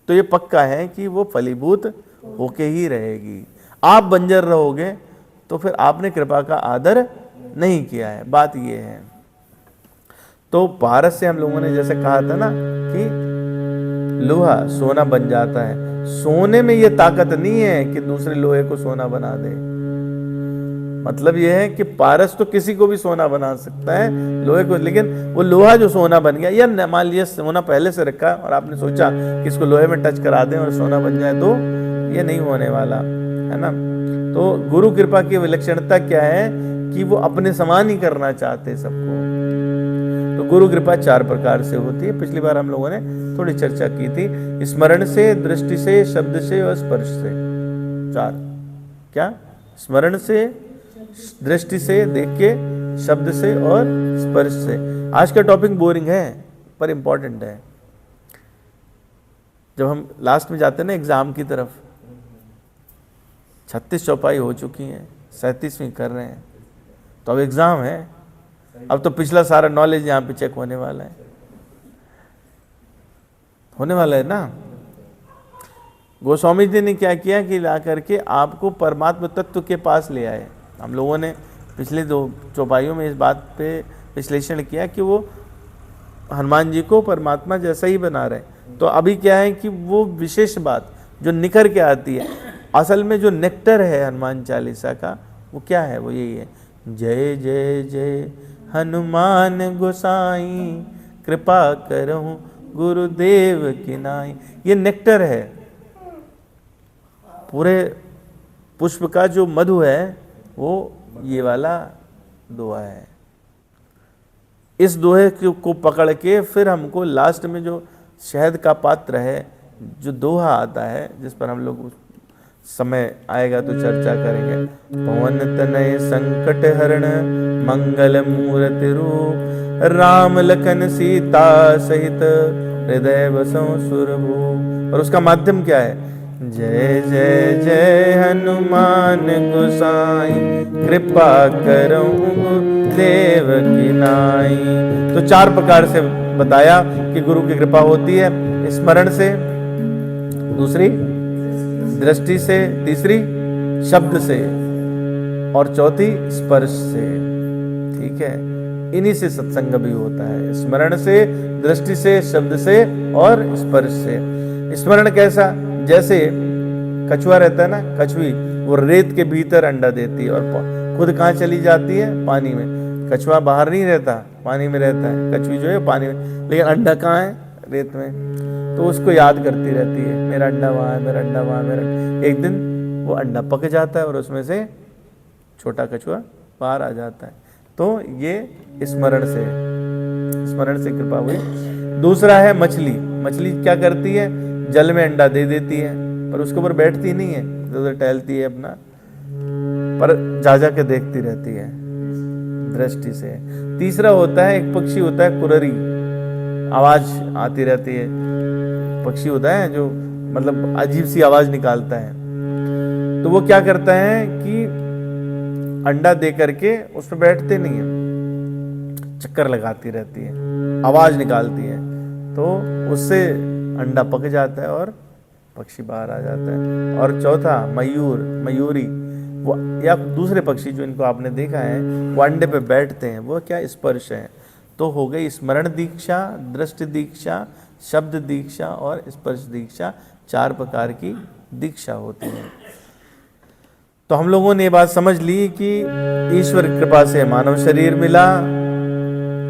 तो ये पक्का है कि वो फलीभूत होके ही रहेगी। आप बंजर रहोगे तो फिर आपने कृपा का आदर नहीं किया है, बात ये है। तो भारत से हम लोगों ने जैसे कहा था ना कि लोहा सोना बन जाता है, सोने में ये ताकत नहीं है कि दूसरे लोहे को सोना बना दे। मतलब ये है कि पारस तो किसी को भी सोना बना सकता है लोहे को, लेकिन वो लोहा जो सोना बन गया, या मान लीजिए सोना पहले से रखा और आपने सोचा कि इसको लोहे में टच करा दें और सोना बन जाए, तो ये नहीं होने वाला है ना। तो गुरु कृपा की विलक्षणता क्या है कि वो अपने समान ही करना चाहते सबको। तो गुरु कृपा 4 प्रकार से होती है, पिछली बार हम लोगों ने थोड़ी चर्चा की थी। स्मरण से, दृष्टि से, शब्द से और स्पर्श से। 4 क्या? स्मरण से, दृष्टि से, देख के, शब्द से और स्पर्श से। आज का टॉपिक बोरिंग है पर इंपॉर्टेंट है। जब हम लास्ट में जाते हैं ना एग्जाम की तरफ, 36 चौपाई हो चुकी हैं, 37वीं कर रहे हैं, तो अब एग्जाम है। अब तो पिछला सारा नॉलेज यहाँ पे चेक होने वाला है ना। गोस्वामी जी ने क्या किया कि ला करके आपको परमात्मा तत्व के पास ले आए। हम लोगों ने पिछले 2 चौपाइयों में इस बात पे विश्लेषण किया कि वो हनुमान जी को परमात्मा जैसा ही बना रहे। तो अभी क्या है कि वो विशेष बात जो निखर के आती है, असल में जो नेक्टर है हनुमान चालीसा का, वो क्या है? वो यही है, जय जय जय हनुमान गोसाई, कृपा करहु गुरुदेव की नाई। ये नेक्टर है, पूरे पुष्प का जो मधु है वो ये वाला दोहा है। इस दोहे को पकड़ के फिर हमको लास्ट में जो शहद का पात्र है, जो दोहा आता है, जिस पर हम लोग समय आएगा तो चर्चा करेंगे। पवन तनय संकट हरण, मंगल मूर्ति रूप, राम लखन सीता सहित, हृदय बसों सुरभूप। और उसका माध्यम क्या है? जय जय जय हनुमान गोसाई, कृपा करो गुरुदेव की नाई। तो 4 प्रकार से बताया कि गुरु की कृपा होती है। स्मरण से, दूसरी दृष्टि से, तीसरी शब्द से और चौथी स्पर्श से। ठीक है, इन्हीं से सत्संग भी होता है, स्मरण से, दृष्टि से, शब्द से और स्पर्श से। स्मरण कैसा? जैसे कछुआ रहता है ना, कछुई वो रेत के भीतर अंडा देती है और खुद कहाँ चली जाती है? पानी में। कछुआ बाहर नहीं रहता, पानी में रहता है, कछुई जो है पानी में, लेकिन अंडा कहाँ है? रेत में। तो उसको याद करती रहती है, मेरा अंडा वहाँ है, मेरा अंडा वहाँ है, मेरा। एक दिन वो अंडा पक जाता है और उसमें से छोटा कछुआ बाहर आ जाता है। तो ये स्मरण से कृपा हुई। दूसरा है मछली। मछली क्या करती है? जल में अंडा दे देती है पर उसके ऊपर बैठती नहीं है, इधर टहलती है अपना, पर जा के देखती रहती है दृष्टि से। तीसरा होता है, एक पक्षी होता है कुररी, आवाज आती रहती है, पक्षी होता है जो मतलब अजीब सी आवाज निकालता है। तो वो क्या करता है कि अंडा दे करके उस पर बैठते नहीं है, चक्कर लगाती रहती है, आवाज निकालती है, तो उससे अंडा पक जाता है और पक्षी बाहर आ जाता है। और चौथा मयूरी, वो या दूसरे पक्षी जो इनको आपने देखा है वो अंडे पे बैठते हैं, वो क्या? स्पर्श है। तो हो गई स्मरण दीक्षा, दृष्टि दीक्षा, शब्द दीक्षा और स्पर्श दीक्षा। 4 प्रकार की दीक्षा होती है। तो हम लोगों ने ये बात समझ ली कि ईश्वर कृपा से मानव शरीर मिला,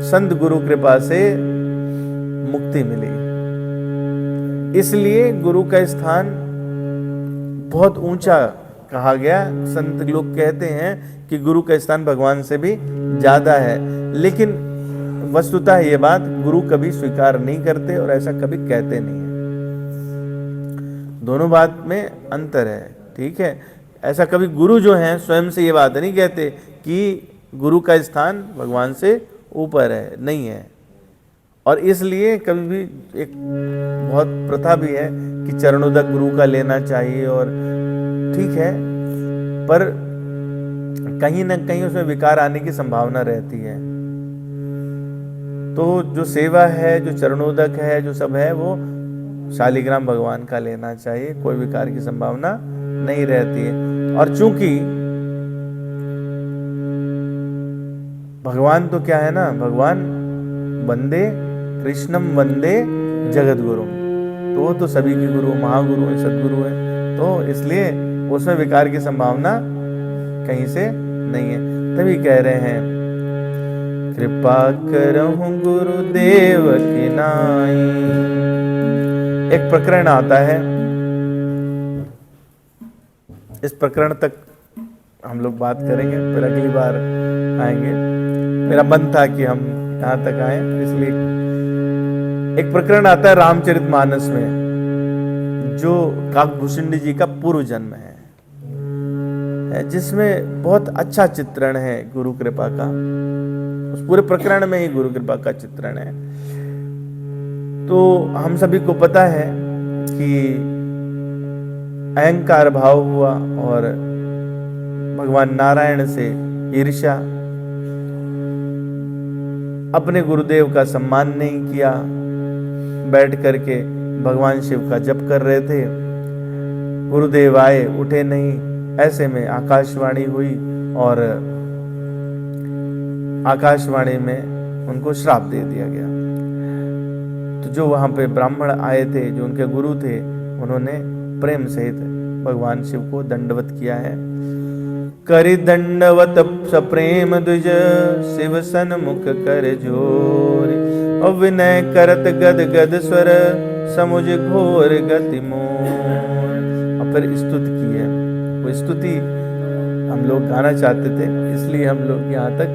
संत गुरु कृपा से मुक्ति मिली। इसलिए गुरु का स्थान बहुत ऊंचा कहा गया। संत लोग कहते हैं कि गुरु का स्थान भगवान से भी ज्यादा है, लेकिन वस्तुतः ये बात गुरु कभी स्वीकार नहीं करते और ऐसा कभी कहते नहीं है। दोनों बात में अंतर है। ठीक है, ऐसा कभी गुरु जो हैं स्वयं से ये बात नहीं कहते कि गुरु का स्थान भगवान से ऊपर है, नहीं है। और इसलिए कभी भी एक बहुत प्रथा भी है कि चरणोदक गुरु का लेना चाहिए, और ठीक है, पर कहीं ना कहीं उसमें विकार आने की संभावना रहती है। तो जो सेवा है, जो चरणोदक है, जो सब है, वो शालिग्राम भगवान का लेना चाहिए, कोई विकार की संभावना नहीं रहती है। और चूंकि भगवान तो क्या है ना, भगवान वंदे कृष्णम वंदे जगत गुरु, तो वो तो सभी के गुरु, महागुरु है, सदगुरु है, तो इसलिए उसमें विकार की संभावना कहीं से नहीं है। तभी कह रहे हैं, कृपा करहु गुरुदेव की नाई। एक प्रकरण आता है, इस प्रकरण तक हम लोग बात करेंगे, फिर अगली बार आएंगे। मेरा मन था कि हम यहाँ तक आए, इसलिए एक प्रकरण आता है रामचरितमानस में, जो काकभूषुंडी जी का पूर्व जन्म है, जिसमें बहुत अच्छा चित्रण है गुरु कृपा का। उस पूरे प्रकरण में ही गुरु कृपा का चित्रण है। तो हम सभी को पता है कि अहंकार भाव हुआ और भगवान नारायण से ईर्ष्या, अपने गुरुदेव का सम्मान नहीं किया, बैठ करके भगवान शिव का जप कर रहे थे। गुरुदेव आए, उठे नहीं, ऐसे में आकाशवाणी हुई और आकाशवाणी में उनको श्राप दे दिया गया। तो जो वहां पे ब्राह्मण आए थे, जो उनके गुरु थे, उन्होंने प्रेम सहित भगवान शिव को दंडवत किया है। करि दंडवत सप्रेम द्विज, शिव सन्मुख कर जोर, और विनय करत गद गद स्वर, समुझ घोर गति मोर। और फिर स्तुति की है, वो स्तुति हम लोग गाना चाहते थे, इसलिए हम लोग यहाँ तक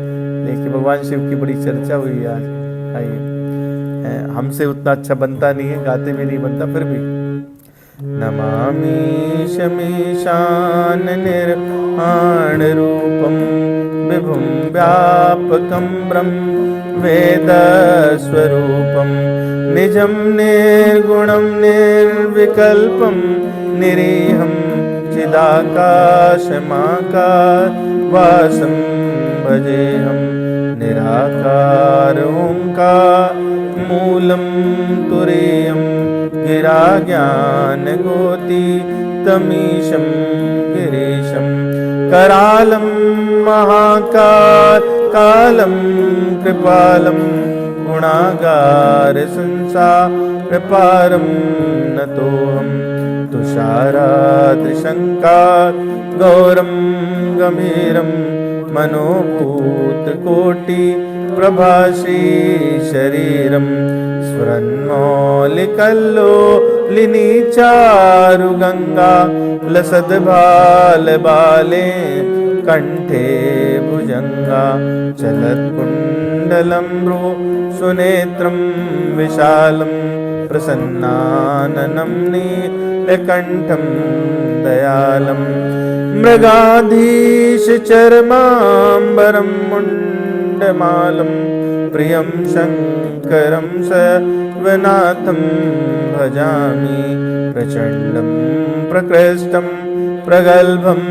देखिए, भगवान शिव की बड़ी चर्चा हुई आज। आइए, हमसे उतना अच्छा बनता नहीं है, गाते भी नहीं बनता, फिर भी नमामि शमीशान निर्वाण रूपम, विभुम व्यापकम ब्रह्म वेद स्वरूपम, निजम निर्गुणम निर्विकल्पम, निरीहम चिदाकाशमाकार वासम भजेहम, निराकार ओंकार मूलम तुरीयम, गिरा ज्ञान गोति तमीशम गिरीशम, करालम महाकाल कालम कृपालम, गुणागार संसार पारम नतोहम, तुषाराद्रिशंकार गौरम गंभीरम, मनोभूत कोटि प्रभासी शरीरम, स्फुरन्मौलिकल्लोलिनी चारु गंगा, लसद भाल बाले कंठे भुजंगा, चलत कुंडलम भ्रू सुनेत्रम विशालम, प्रसन्नाननं नीलकंठम दयालम, मृगाधीश चरमांबरम मुंडमालम, प्रियं शंकरं सर्वनाथं भजामि, प्रचंडं प्रकृष्टं प्रगल्भं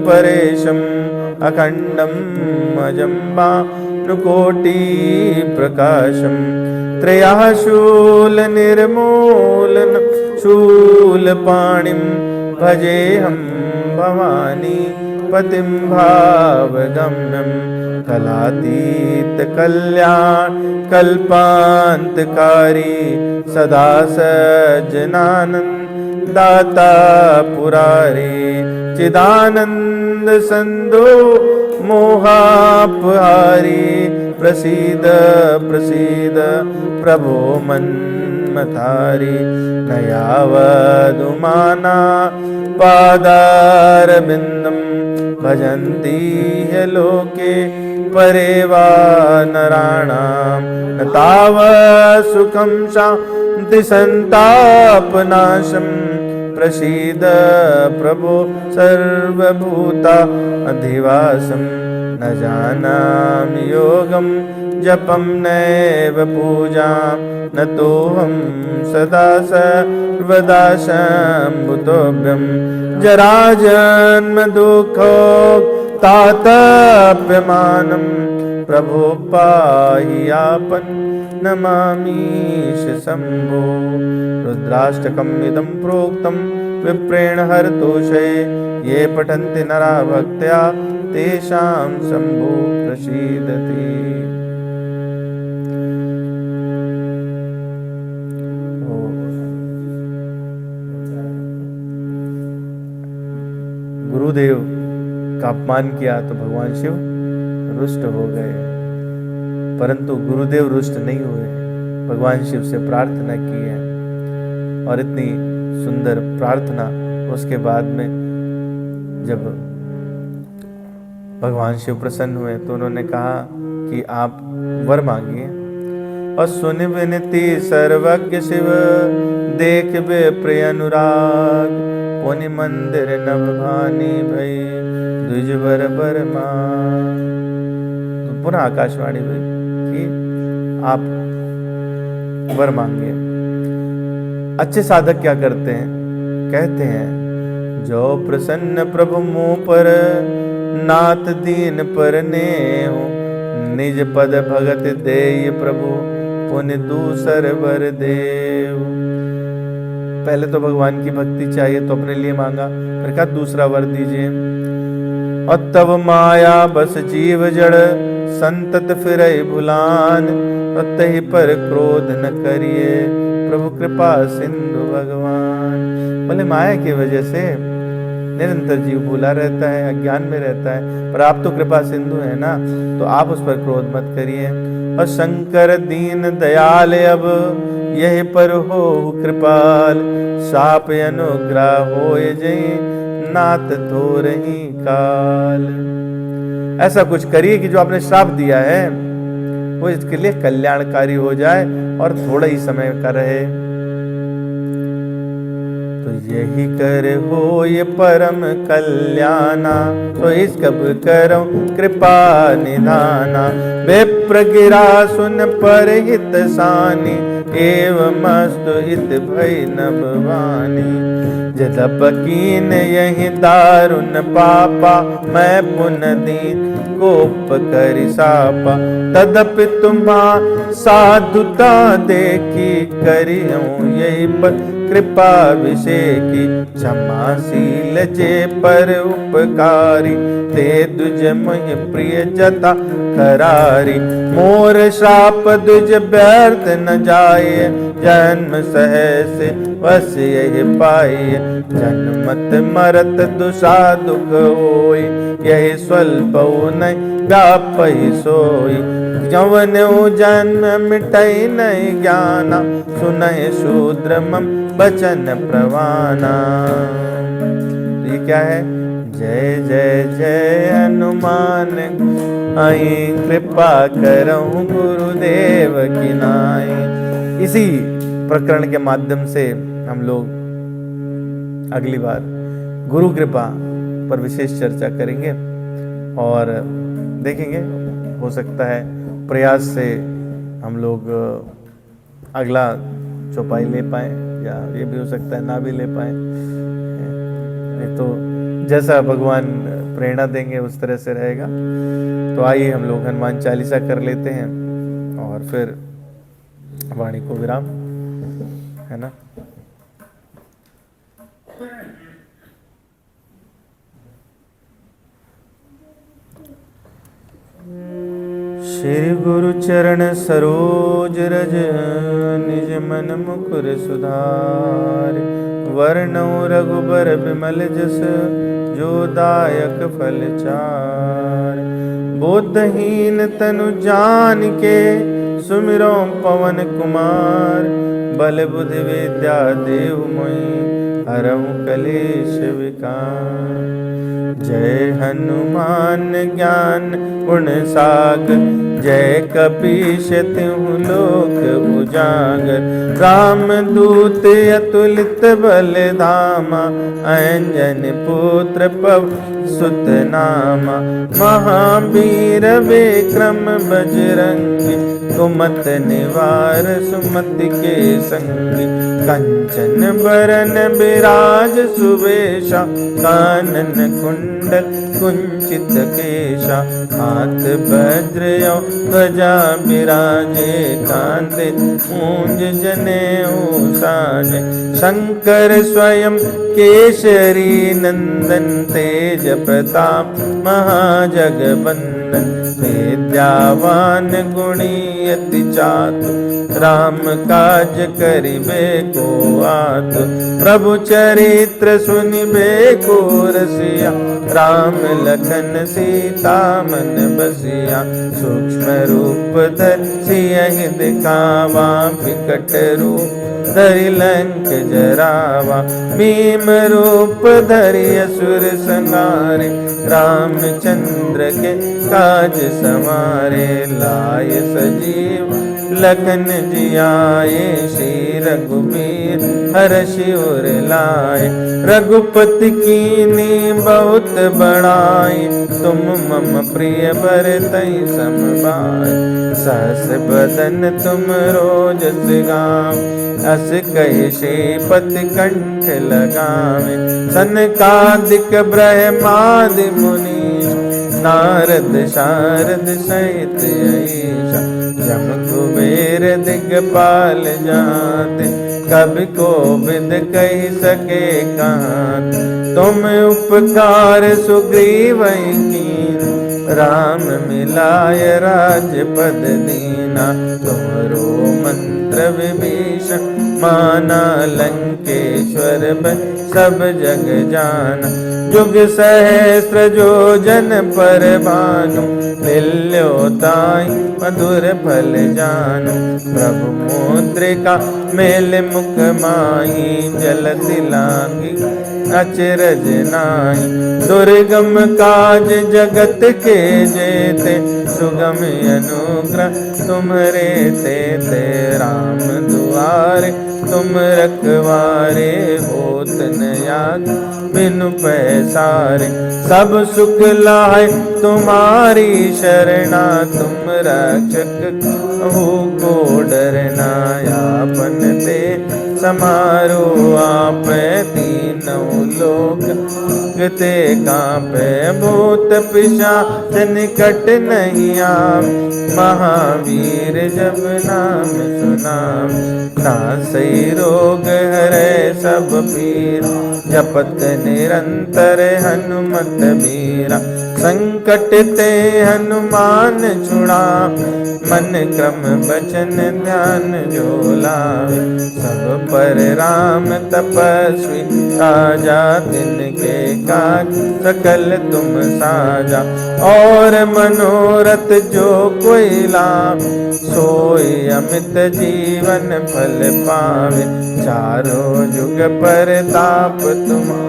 परेशं, अखंडं अजम्बानुकोटि प्रकाशं, त्रयाशूल निर्मूलन शूलपाणिं, भजेऽहं भवानी पतिं भावगम्यं, कलातीत कल्याण कल्पांतकारी, सदा सज्जनानंद दाता पुरारी, चिदानंद संदो मोहापहारी, प्रसीद प्रसीद प्रभो मन्मथारी, नयावदुमाना पादारविंदम, भजन्ति ह्य लोके परेवा नराणां, न तावत् सुखं शान्ति संतापनाशं, प्रसीद प्रभो सर्वभूता अधिवासं न जानामि योगं जपं नैव पूजां न तोऽहं सदा सर्वदा शम्भुतोभ्यं जराजन्म दुःखोक्तातप्यमानं प्रभो पाहि आपन् नमामीश शम्भो रुद्राष्टकम् इदं प्रोक्तं विप्रेण हरतोषे ये पठन्ति नरा भक्त्या तेषां शम्भो प्रसीदति। गुरुदेव का अपमान किया तो भगवान शिव रुष्ट हो गए, परंतु गुरुदेव रुष्ट नहीं हुए, भगवान शिव से प्रार्थना की है। और इतनी सुंदर प्रार्थना उसके बाद में जब भगवान शिव प्रसन्न हुए तो उन्होंने कहा कि आप वर मांगिए। और सुन विनती सर्वज्ञ शिव देख बे प्रिय अनुराग पुनि मंदिर नभ भानी भई द्विज वर बर मांग। तो पुनः आकाशवाणी हुई कि आप वर मांगिए। अच्छे साधक क्या करते हैं? कहते हैं जो प्रसन्न प्रभु मुँह पर नाथ दीन पर नेहु निज पद भगत देय प्रभु पुनि दूसर वर देव। पहले तो भगवान की भक्ति चाहिए तो अपने लिए मांगा, फिर कहा दूसरा वर दीजिए। और तब माया बस जीव जड़ संतत फिरै भुलान और तहि पर क्रोध न करिए प्रभु कृपा सिंधु भगवान। बोले माया की वजह से निरंतर जीव भूला रहता है, अज्ञान में रहता है, पर आप तो कृपा सिंधु है ना, तो आप उस पर क्रोध मत करिए। और शंकर दीन दयाल अब यही पर हो कृपाल साप अनुग्रह होय जय नाथ थोरही काल। ऐसा कुछ करिए कि जो आपने श्राप दिया है वो इसके लिए कल्याणकारी हो जाए और थोड़ा ही समय का रहे। तो यही कर हो ये परम कल्याणा तो इस कब करो कृपा निधाना। विप्र गिरा सुन पर हित सानी एवं मस्तु हित भय नभवानी। जदप कीन यही दारुण पापा मैं पुन दीन कोप करि सापा। तदपि तुम्हा साधुता देखी करियो यही पर कृपा विषेकी। क्षमाशील जे पर उपकारी ते दुज मुह प्रिय जता करारी। मोर श्राप दुज व्यर्थ न जाए जन्म सहस बस यही पाए। जन्मत मरत दुषा दुख होई यही स्वल्प नहीं व्यापई सोई। जवन जन्म मिटई नहीं ज्ञाना सुनहि शूद्र मम बचन प्रवाना। ये क्या है? जय जय जय हनुमान आई कृपा करऊं गुरुदेव की नाई। इसी प्रकरण के माध्यम से हम लोग अगली बार गुरु कृपा पर विशेष चर्चा करेंगे और देखेंगे हो सकता है प्रयास से हम लोग अगला चौपाई ले पाए या ये भी हो सकता है ना भी ले पाए। नहीं तो जैसा भगवान प्रेरणा देंगे उस तरह से रहेगा। तो आइए हम लोग हनुमान चालीसा कर लेते हैं और फिर वाणी को विराम, है ना। श्री गुरु चरण सरोज रज निज मन मुकुर सुधार। वर्णो रघुबर बिमल जस जो दायक फल चार। बोधहीन तनु जान के सुमिरो पवन कुमार। बल बुद्धि विद्या देहु मोहि हरहु कलेश विकार। जय हनुमान ज्ञान गुण सागर जय कपीश तिहु लोक उजागर। राम दूत अतुलित बल धामा, अंजन पुत्र पव सुत नामा। महावीर विक्रम बजरंगी, कुमत निवार सुमति के संगी। कंचन बरन बिराज सुवेशा, कानन कुंडल कुंचित केशा। हाथ वज्र और ध्वजा बिराजे, कांधे मूंज जनेऊ साजे। शंकर स्वयं केसरी नंदन, तेज प्रताप महाजगवंदन। विद्यावान गुणी अति चातुर, राम काज करिबे को आतुर। प्रभु चरित्र सुनिबे को रसिया, राम लखन सीता मन बसिया। सूक्ष्म रूप धर सियहि दिखावा, विकट रूप धरि लंक जरावा। भीम रूप धरि असुर संहारे, रामचंद्र के काज समारे। लाय सजीव लखन जियाए, श्री रघुबीर हरषि उर लाए। रघुपति कीन्ही बहुत बड़ाई, तुम मम प्रिय भरतहि सम भाई। सहस बदन तुम रोजस गावै, अस कहि श्रीपति कंठ लगावे। सनकादिक ब्रह्मादि मुनीश, नारद शारद सहित अहीशा। जम कुबेर दिगपाल जाते, कवि कोविद कहि सके कहां। तुम उपकार सुग्रीवहि कीन्हा, राम मिलाय राजपद दीना। तुमरो मंत्र विभीषण माना, लंकेश्वर भय सब जग जाना। जुग सहस्त्र जो जन पर भानु, मिल्यो ताहि मधुर फल जानु। प्रभु मुद्रिका मेल मुख माही, जलति लांघि अचरज नाहि। दुर्गम काज जगत के जेते, सुगम अनुग्रह तुम्हरे तेते। राम दुआरे तुम रखवारे, होत न आज्ञा बिनु पैसारे। सब सुख लाए तुम्हारी शरणा, तुम रक्षक हो को डरना। आपन ते समारो आप, तीनों लोक ते कांपे। भूत पिशाच निकट नहीं आवे, महावीर जब नाम सुनाम। नासै रोग हरै सब पीर, जपत निरंतर हनुमत बीरा। संकट ते हनुमान छुड़ा, मन क्रम बचन ध्यान जो लावे। सब पर राम तपस्वी राजा, तिनके काज सकल तुम साजा। और मनोरथ जो कोई लावे, सोई अमित जीवन फल पावे। चारों जुग परताप तुम्हारा,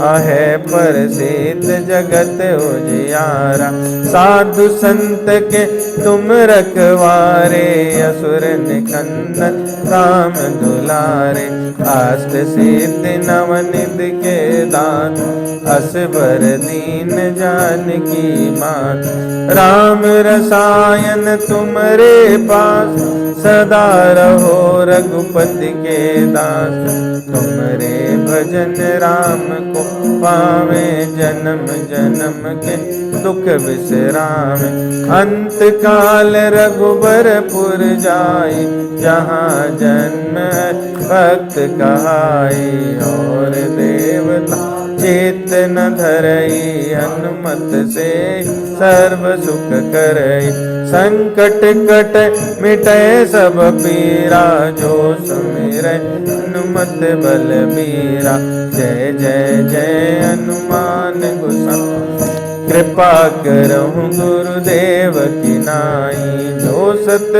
आहे प्रसिद्ध जगत उजियारा। साधु संत के तुम रखवारे, असुर निकंदन राम दुलारे। अष्ट सिद्धि नवनिधि के दान, असबर दीन जानकी मात। राम रसायन तुमरे पास, सदा रहो रघुपति के दास। तुमरे भजन राम को पावे, जन्म जन्म के दुख विश्रामे। अंत काल रघुबरपुर जाई, जहाँ जन्म भक्त कहाई। और देवता चेत न धरई, हनुमत से सर्व सुख करई। संकट कट मिटै सब पीरा, जो सुमिरै हनुमत बलबीरा। जय जय जय हनुमान गोसाई, कृपा करहु गुरुदेव की नाई। जो सत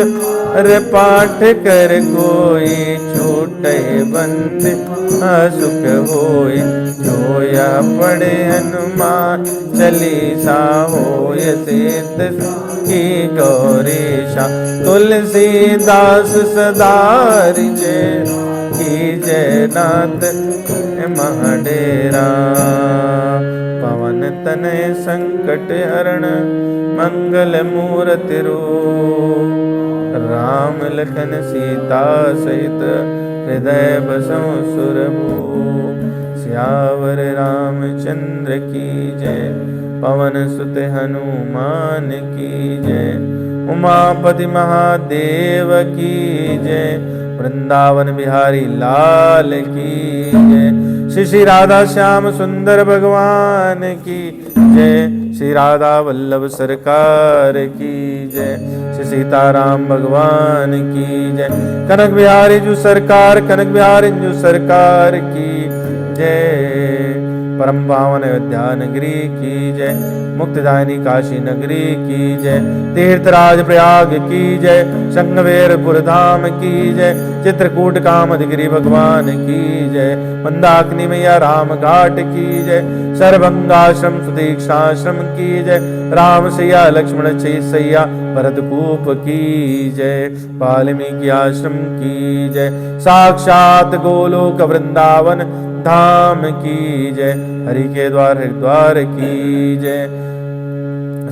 हर पाठ कर कोई छूटे बंद असुख होय। जो या पढ़े हनुमान चालीसा होय सिद्ध की गौरीशा। तुलसीदास सदा जय की जय नाथ महडेरा। पवन तनय संकट हरण मंगल मूर्ति रूप। राम लखन सीता सहित हृदय बसों सुरभूप। सियावर रामचंद्र की जय पवन सुत हनुमान की जय। उमापति महादेव की जय वृंदावन बिहारी लाल की जय। श्री श्री राधा श्याम सुंदर भगवान की जय। श्री राधा वल्लभ सरकार की जय। श्री सीताराम भगवान की जय। कनक बिहारी जू सरकार कनक बिहारी जू सरकार की जय। परम पावन अयोध्या नगरी की जय। मुक्तिदायिनी काशी नगरी की जय। तीर्थराज प्रयाग की जय। संगमेरपुर धाम की जय। चित्रकूट कामदगिरि भगवान की जय। मंदाकिनी मैया राम घाट की जय। सर्वंगाश्रम सुदीक्षाश्रम की जय। राम सैया लक्ष्मण सैया भरतकूप की जय। वाल्मीकि आश्रम की जय। साक्षात गोलोक वृंदावन धाम की जय। हरि के द्वार हरिद्वार की जय।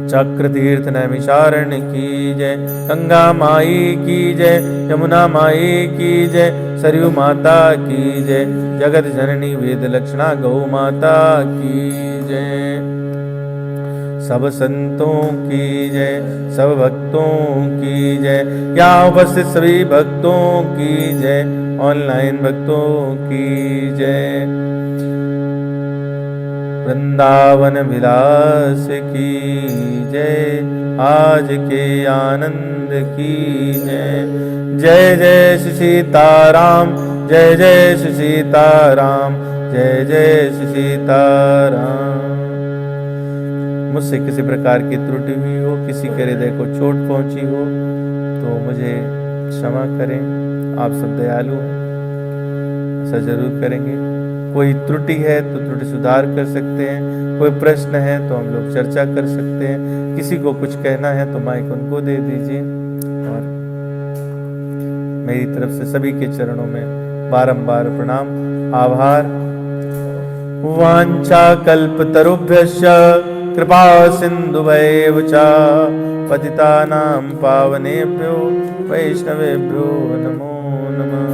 चक्र तीर्थ नैमिषारण की जय। गंगा माई की जय। यमुना माई की जय। सरयू माता की जय। जगत जननी वेद लक्षणा गौ माता की जय। सब संतों की जय सब भक्तों की जय। यहाँ उपस्थित सभी भक्तों की जय। ऑनलाइन भक्तों की जय। वृंदावन विलास की जय। आज के आनंद की जय। जय जय श्री सीताराम जय जय श्री सीताराम जय जय श्री सीताराम। मुझसे किसी प्रकार की त्रुटि हुई हो, किसी के हृदय को चोट पहुंची हो तो मुझे क्षमा करें। आप सब दयालु हैं, ऐसा जरूर करेंगे। कोई त्रुटि है तो त्रुटि सुधार कर सकते हैं। कोई प्रश्न है तो हम लोग चर्चा कर सकते हैं। किसी को कुछ कहना है तो माइक उनको दे दीजिए। और मेरी तरफ से सभी के चरणों में बारंबार प्रणाम आभार। वांछा कल्पतरुभ्यश्च कृपा सिन्धुभैव च पतितानां पावनेभ्यो वैष्णवेभ्यो नमो नमः।